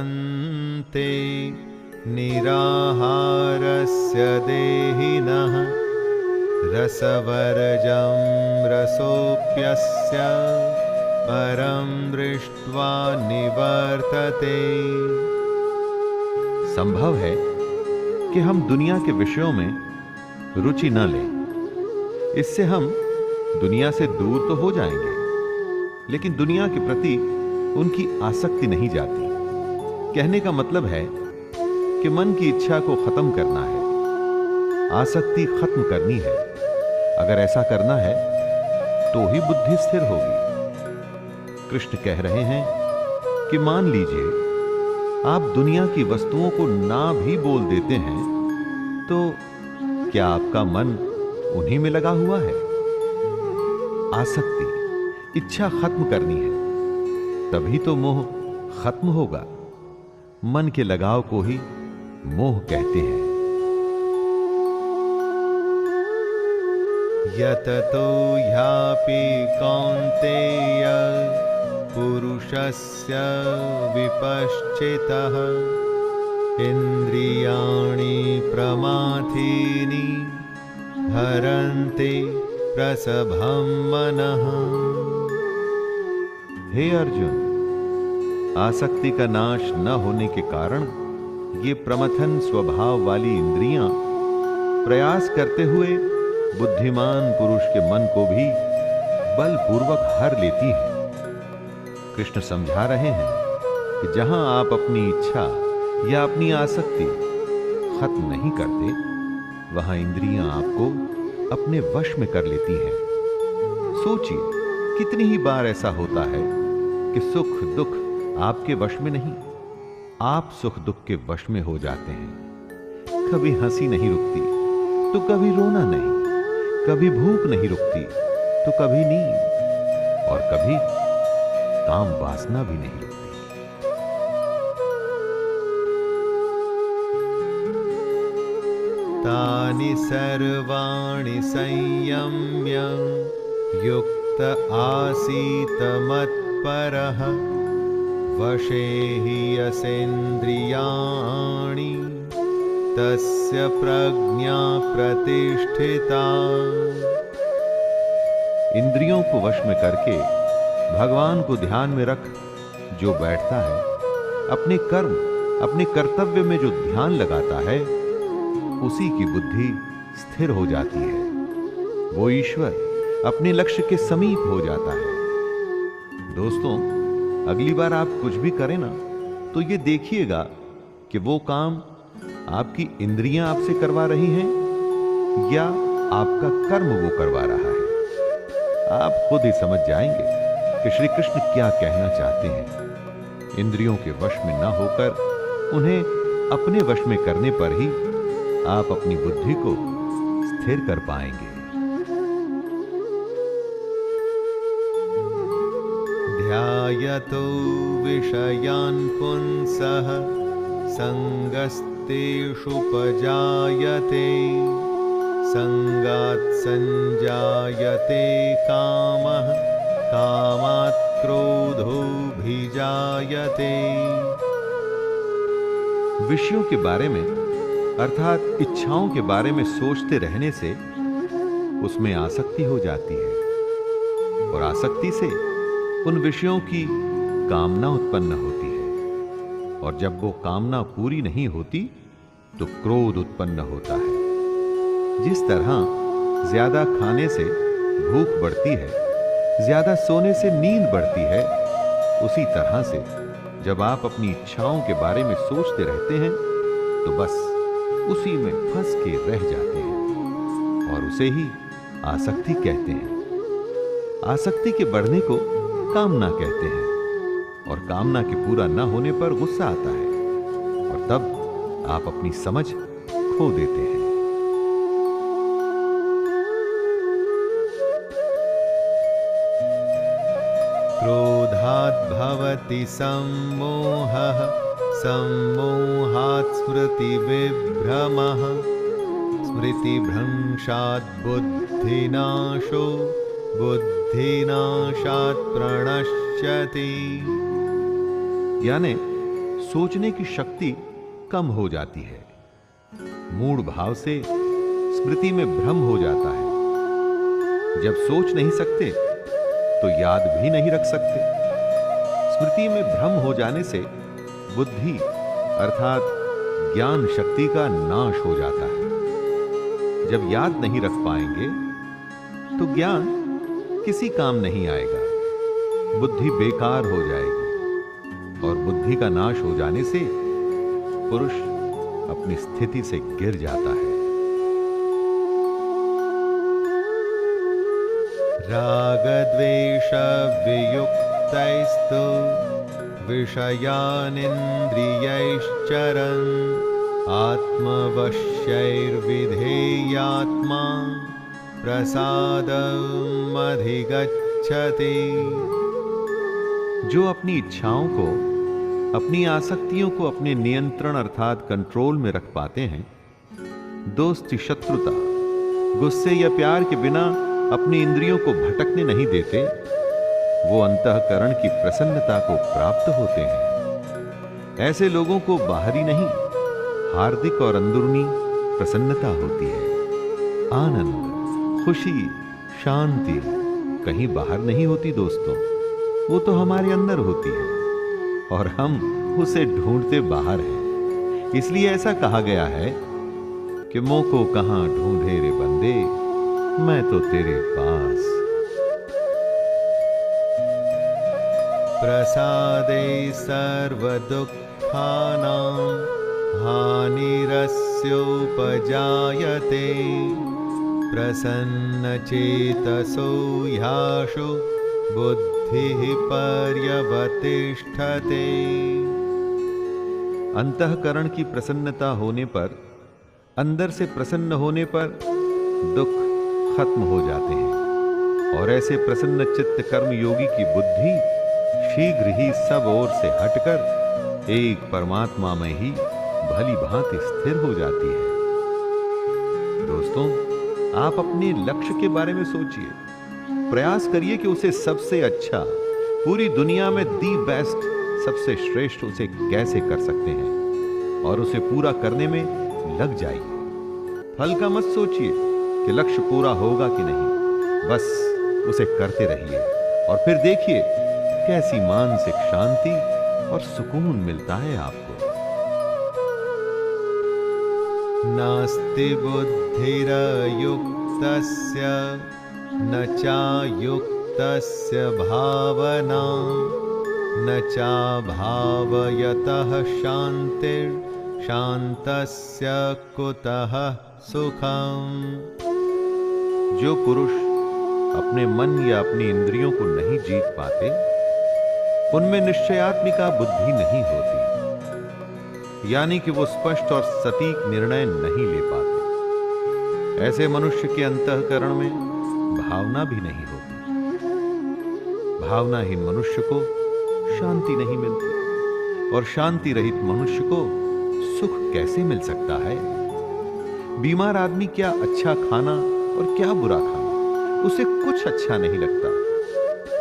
निराहारस्य देहिनः रसवर्जं रसोऽप्यस्य परं दृष्ट्वा निवर्तते। संभव है कि हम दुनिया के विषयों में रुचि न लें, इससे हम दुनिया से दूर तो हो जाएंगे, लेकिन दुनिया के प्रति उनकी आसक्ति नहीं जाती। कहने का मतलब है कि मन की इच्छा को खत्म करना है, आसक्ति खत्म करनी है। अगर ऐसा करना है तो ही बुद्धि स्थिर होगी। कृष्ण कह रहे हैं कि मान लीजिए आप दुनिया की वस्तुओं को ना भी बोल देते हैं, तो क्या आपका मन उन्हीं में लगा हुआ है? आसक्ति, इच्छा खत्म करनी है, तभी तो मोह खत्म होगा। मन के लगाव को ही मोह कहते हैं। यततो ह्यापि कौन्तेय पुरुषस्य विपश्चितः इन्द्रियाणि प्रमाथीनि हरन्ति प्रसभं मनः। हे अर्जुन, आसक्ति का नाश न होने के कारण ये प्रमथन स्वभाव वाली इंद्रियां प्रयास करते हुए बुद्धिमान पुरुष के मन को भी बलपूर्वक हर लेती हैं। कृष्ण समझा रहे हैं कि जहां आप अपनी इच्छा या अपनी आसक्ति खत्म नहीं करते, वहां इंद्रियां आपको अपने वश में कर लेती हैं। सोचिए, कितनी ही बार ऐसा होता है कि सुख दुख आपके वश में नहीं, आप सुख दुख के वश में हो जाते हैं। कभी हंसी नहीं रुकती तो कभी रोना नहीं, कभी भूख नहीं रुकती तो कभी नींद, और कभी काम वासना भी नहीं रुकती। तानि सर्वाणि संयम्य युक्त आसीत मत्परः वशे हि यसेन्द्रियाणि तस्य प्रज्ञा प्रतिष्ठिता। इंद्रियों को वश में करके भगवान को ध्यान में रख जो बैठता है, अपने कर्म अपने कर्तव्य में जो ध्यान लगाता है, उसी की बुद्धि स्थिर हो जाती है। वो ईश्वर अपने लक्ष्य के समीप हो जाता है। दोस्तों, अगली बार आप कुछ भी करें ना, तो ये देखिएगा कि वो काम आपकी इंद्रियां आपसे करवा रही हैं या आपका कर्म वो करवा रहा है। आप खुद ही समझ जाएंगे कि श्री कृष्ण क्या कहना चाहते हैं। इंद्रियों के वश में न होकर उन्हें अपने वश में करने पर ही आप अपनी बुद्धि को स्थिर कर पाएंगे। ध्यायतो विषयान् पुंसः संगस्तेषु पजायते, संगात् संजायते कामः, कामात् क्रोधोऽभिजायते। विषयों के बारे में अर्थात इच्छाओं के बारे में सोचते रहने से उसमें आसक्ति हो जाती है और आसक्ति से उन विषयों की कामना उत्पन्न होती है, और जब वो कामना पूरी नहीं होती तो क्रोध उत्पन्न होता है। जिस तरह ज्यादा खाने से भूख बढ़ती है, ज्यादा सोने से नींद बढ़ती है, उसी तरह से जब आप अपनी इच्छाओं के बारे में सोचते रहते हैं तो बस उसी में फंस के रह जाते हैं, और उसे ही आसक्ति कहते हैं। आसक्ति के बढ़ने को कामना कहते हैं, और कामना के पूरा न होने पर गुस्सा आता है, और तब आप अपनी समझ खो देते हैं। क्रोधात् भवति सम्मोहः, सम्मोहात् स्मृतिविभ्रमः, स्मृतिभ्रंशात् बुद्धिनाशो, बुद्धिनाशात् प्रणश्यति। यानी सोचने की शक्ति कम हो जाती है, मूढ़ भाव से स्मृति में भ्रम हो जाता है। जब सोच नहीं सकते तो याद भी नहीं रख सकते। स्मृति में भ्रम हो जाने से बुद्धि अर्थात ज्ञान शक्ति का नाश हो जाता है। जब याद नहीं रख पाएंगे तो ज्ञान किसी काम नहीं आएगा, बुद्धि बेकार हो जाएगी, और बुद्धि का नाश हो जाने से पुरुष अपनी स्थिति से गिर जाता है। रागद्वेष वियुक्तैस्तु विषयानिन्द्रियैश्चरन्, आत्मवश्यैर्विधेयात्मा प्रसादम् अधिगच्छति। जो अपनी इच्छाओं को, अपनी आसक्तियों को अपने नियंत्रण अर्थात कंट्रोल में रख पाते हैं, दोस्ती शत्रुता, गुस्से या प्यार के बिना अपनी इंद्रियों को भटकने नहीं देते, वो अंतःकरण की प्रसन्नता को प्राप्त होते हैं। ऐसे लोगों को बाहरी नहीं, हार्दिक और अंदरूनी प्रसन्नता होती है। आनंद, खुशी, शांति कहीं बाहर नहीं होती दोस्तों, वो तो हमारे अंदर होती है, और हम उसे ढूंढते बाहर हैं। इसलिए ऐसा कहा गया है कि मोह को कहां ढूंढे रे बंदे, मैं तो तेरे पास। प्रसादे सर्वदुःखानां हानिरस्योपजायते, प्रसन्नचेतसो ह्याशु बुद्धिः पर्यवतिष्ठते। अंतःकरण की प्रसन्नता होने पर, अंदर से प्रसन्न होने पर दुख खत्म हो जाते हैं, और ऐसे प्रसन्न चित्त कर्म योगी की बुद्धि शीघ्र ही सब ओर से हटकर एक परमात्मा में ही भली भांति स्थिर हो जाती है। दोस्तों, आप अपने लक्ष्य के बारे में सोचिए, प्रयास करिए कि उसे सबसे अच्छा, पूरी दुनिया में दी बेस्ट, सबसे श्रेष्ठ उसे कैसे कर सकते हैं, और उसे पूरा करने में लग जाइए। फल का मत सोचिए कि लक्ष्य पूरा होगा कि नहीं, बस उसे करते रहिए और फिर देखिए कैसी मानसिक शांति और सुकून मिलता है आपको। नास्ति बुद्धिरयुक्तस्य न चायुक्तस्य भावना न चाभावयतः शांतिर्शान्तस्य कुतः सुखम। जो पुरुष अपने मन या अपनी इंद्रियों को नहीं जीत पाते, उनमें निश्चयात्मिका बुद्धि नहीं होती, यानी कि वो स्पष्ट और सटीक निर्णय नहीं ले पाते। ऐसे मनुष्य के अंतःकरण में भावना भी नहीं होती। भावनाहीन मनुष्य को शांति नहीं मिलती, और शांति रहित मनुष्य को सुख कैसे मिल सकता है? बीमार आदमी क्या अच्छा खाना और क्या बुरा खाना, उसे कुछ अच्छा नहीं लगता।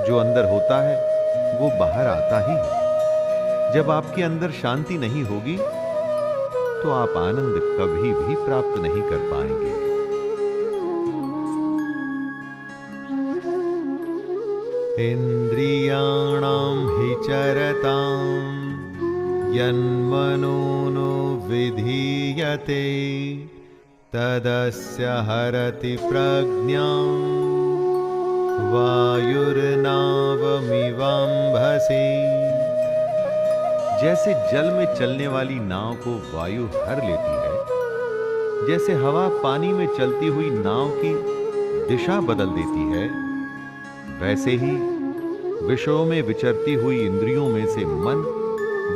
जो अंदर होता है वो बाहर आता ही है। जब आपके अंदर शांति नहीं होगी तो आप आनंद कभी भी प्राप्त नहीं कर पाएंगे। इंद्रियाणां हि चरतां यन्मनोनो विधीयते तदस्य हरति प्रज्ञां वायुर्नावमिवाम्भसि। जैसे जल में चलने वाली नाव को वायु हर लेती है, जैसे हवा पानी में चलती हुई नाव की दिशा बदल देती है, वैसे ही विषयों में विचरती हुई इंद्रियों में से मन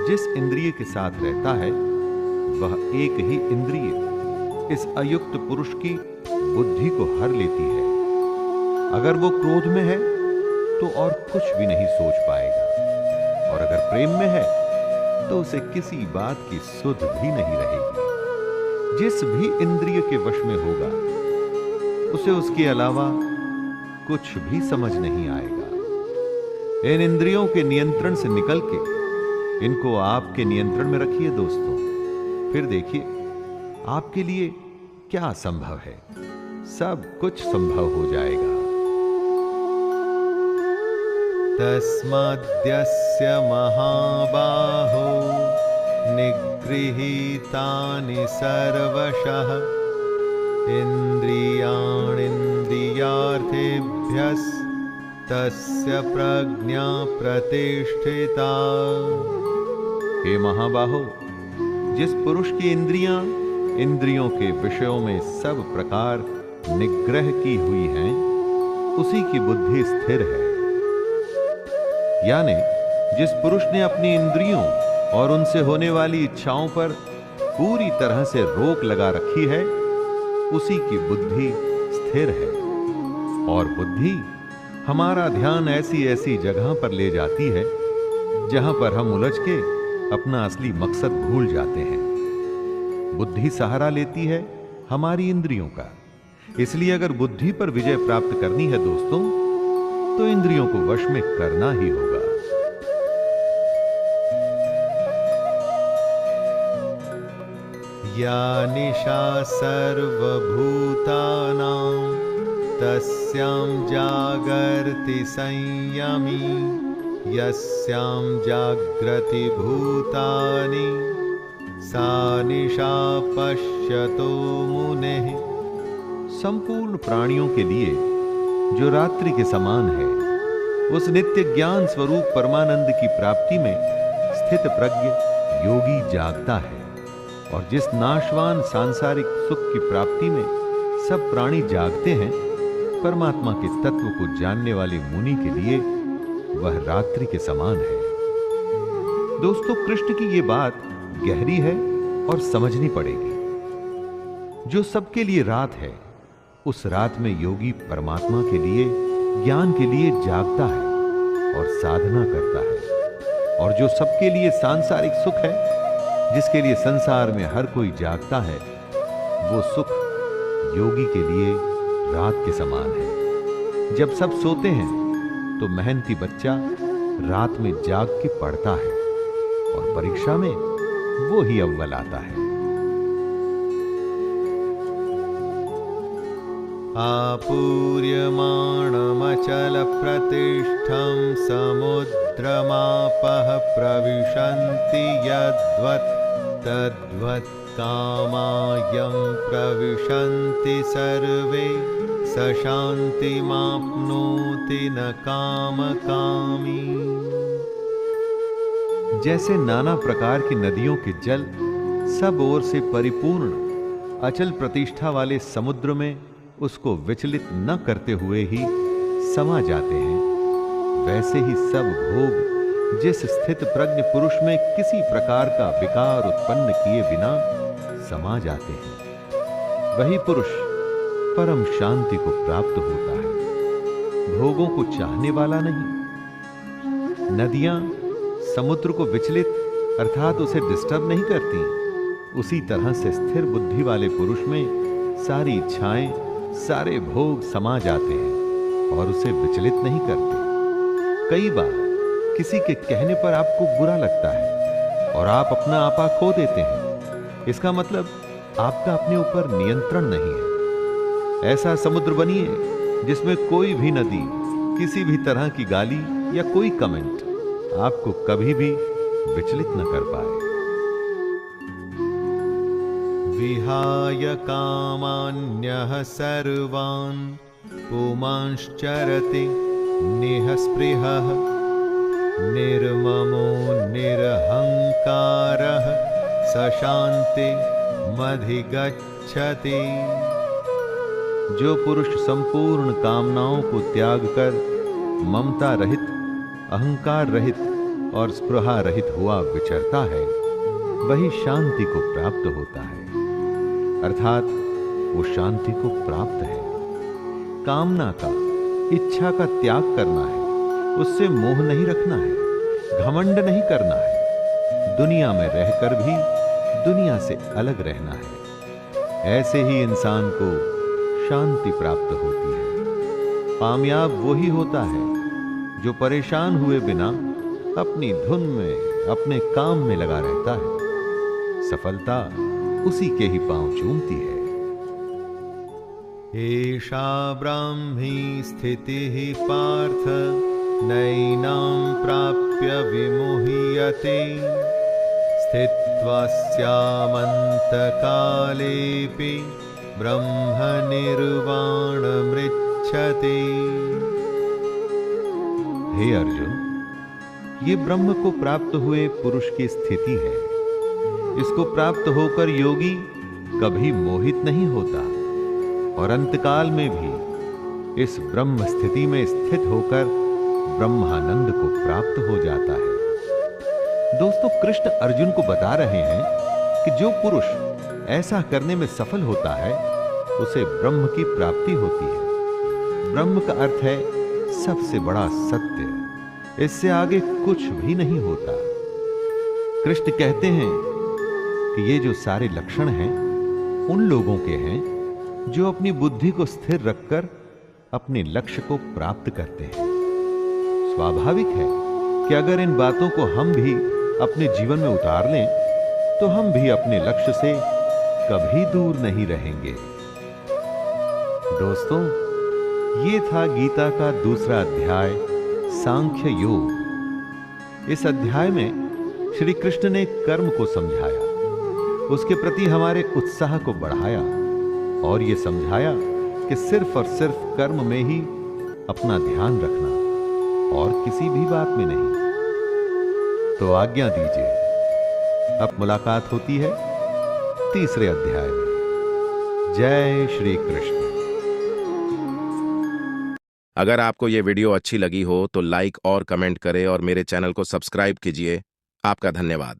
जिस इंद्रिय के साथ रहता है, वह एक ही इंद्रिय इस अयुक्त पुरुष की बुद्धि को हर लेती है। अगर वो क्रोध में है तो और कुछ भी नहीं सोच पाएगा, और अगर प्रेम में है तो उसे किसी बात की सुध भी नहीं रहेगी। जिस भी इंद्रिय के वश में होगा, उसे उसके अलावा कुछ भी समझ नहीं आएगा। इन इंद्रियों के नियंत्रण से निकल के इनको आपके नियंत्रण में रखिए दोस्तों, फिर देखिए आपके लिए क्या संभव है। सब कुछ संभव हो जाएगा। तस्माद्यस्य महाबाहो निगृहीतानि सर्वशः इन्द्रियाणीन्द्रियार्थेभ्यस्तस्य प्रज्ञा प्रतिष्ठिता। हे महाबाहो, जिस पुरुष की इंद्रियां इंद्रियों के विषयों में सब प्रकार निग्रह की हुई हैं, उसी की बुद्धि स्थिर है। यानी जिस पुरुष ने अपनी इंद्रियों और उनसे होने वाली इच्छाओं पर पूरी तरह से रोक लगा रखी है, उसी की बुद्धि स्थिर है। और बुद्धि हमारा ध्यान ऐसी ऐसी जगह पर ले जाती है जहां पर हम उलझ के अपना असली मकसद भूल जाते हैं। बुद्धि सहारा लेती है हमारी इंद्रियों का। इसलिए अगर बुद्धि पर विजय प्राप्त करनी है दोस्तों, तो इंद्रियों को वश में करना ही होगा। या निशा सर्वभूतानां तस्यां जागर्ति संयमी यस्यां जाग्रति भूतानि सा निशा पश्यतो मुनेः। संपूर्ण प्राणियों के लिए जो रात्रि के समान है, उस नित्य ज्ञान स्वरूप परमानंद की प्राप्ति में स्थित प्रज्ञ योगी जागता है। और जिस नाशवान सांसारिक सुख की प्राप्ति में सब प्राणी जागते हैं, परमात्मा के तत्व को जानने वाले मुनि के लिए वह रात्रि के समान है। दोस्तों, कृष्ण की ये बात गहरी है और समझनी पड़ेगी। जो सबके लिए रात है, उस रात में योगी परमात्मा के लिए, ज्ञान के लिए जागता है और साधना करता है। और जो सबके लिए सांसारिक सुख है, जिसके लिए संसार में हर कोई जागता है, वो सुख योगी के लिए रात के समान है। जब सब सोते हैं तो मेहनती बच्चा रात में जाग के पढ़ता है और परीक्षा में वो ही अव्वल आता है। आपूर्यमाणमचलप्रतिष्ठं समुद्रमापः प्रविशन्ति यद्वत् तद्वत् कामायं प्रविशन्ति सर्वे स शान्तिमाप्नोति न कामकामी। जैसे नाना प्रकार की नदियों के जल सब ओर से परिपूर्ण अचल प्रतिष्ठा वाले समुद्र में उसको विचलित न करते हुए ही समा जाते हैं, वैसे ही सब भोग जिस स्थित प्रज्ञ पुरुष में किसी प्रकार का विकार उत्पन्न किए बिना समा जाते हैं, वही पुरुष परम शांति को प्राप्त होता है, भोगों को चाहने वाला नहीं। नदियां समुद्र को विचलित अर्थात उसे डिस्टर्ब नहीं करती, उसी तरह से स्थिर बुद्धि वाले पुरुष में सारी इच्छाएं, सारे भोग समा जाते हैं और उसे विचलित नहीं करते। कई बार किसी के कहने पर आपको बुरा लगता है और आप अपना आपा खो देते हैं, इसका मतलब आपका अपने ऊपर नियंत्रण नहीं है। ऐसा समुद्र बनिए जिसमें कोई भी नदी किसी भी तरह की गाली या कोई कमेंट आपको कभी भी विचलित न कर पाए। विहाय कामान्यः सर्वान् पुमांश्चरति निःस्पृहः निर्ममो निरहंकारः स शान्तिमधिगच्छति। जो पुरुष संपूर्ण कामनाओं को त्याग कर ममता रहित, अहंकार रहित और स्पृहा रहित हुआ विचरता है, वही शांति को प्राप्त होता है, अर्थात वो शांति को प्राप्त है। कामना का, इच्छा का त्याग करना है, उससे मोह नहीं रखना है, घमंड नहीं करना है, दुनिया में रहकर भी दुनिया से अलग रहना है। ऐसे ही इंसान को शांति प्राप्त होती है। कामयाब वही होता है जो परेशान हुए बिना अपनी धुन में, अपने काम में लगा रहता है। सफलता उसी के ही पांव चूमती है। एषा ब्राह्मी स्थितिः पार्थ नैनां प्राप्य विमुह्यते स्थित्वा स्यामन्तकालेऽपि ब्रह्मनिर्वाणमृच्छते। हे अर्जुन, ये ब्रह्म को प्राप्त हुए पुरुष की स्थिति है। इसको प्राप्त होकर योगी कभी मोहित नहीं होता और अंतकाल में भी इस ब्रह्म स्थिति में स्थित होकर ब्रह्मानंद को प्राप्त हो जाता है। दोस्तों, कृष्ण अर्जुन को बता रहे हैं कि जो पुरुष ऐसा करने में सफल होता है उसे ब्रह्म की प्राप्ति होती है। ब्रह्म का अर्थ है सबसे बड़ा सत्य, इससे आगे कुछ भी नहीं होता। कृष्ण कहते हैं कि ये जो सारे लक्षण हैं उन लोगों के हैं जो अपनी बुद्धि को स्थिर रखकर अपने लक्ष्य को प्राप्त करते हैं। स्वाभाविक है कि अगर इन बातों को हम भी अपने जीवन में उतार लें तो हम भी अपने लक्ष्य से कभी दूर नहीं रहेंगे। दोस्तों, ये था गीता का दूसरा अध्याय, सांख्य योग। इस अध्याय में श्री कृष्ण ने कर्म को समझाया, उसके प्रति हमारे उत्साह को बढ़ाया और ये समझाया कि सिर्फ और सिर्फ कर्म में ही अपना ध्यान रखना और किसी भी बात में नहीं। तो आज्ञा दीजिए, अब मुलाकात होती है तीसरे अध्याय में। जय श्री कृष्ण। अगर आपको ये वीडियो अच्छी लगी हो तो लाइक और कमेंट करें और मेरे चैनल को सब्सक्राइब कीजिए। आपका धन्यवाद।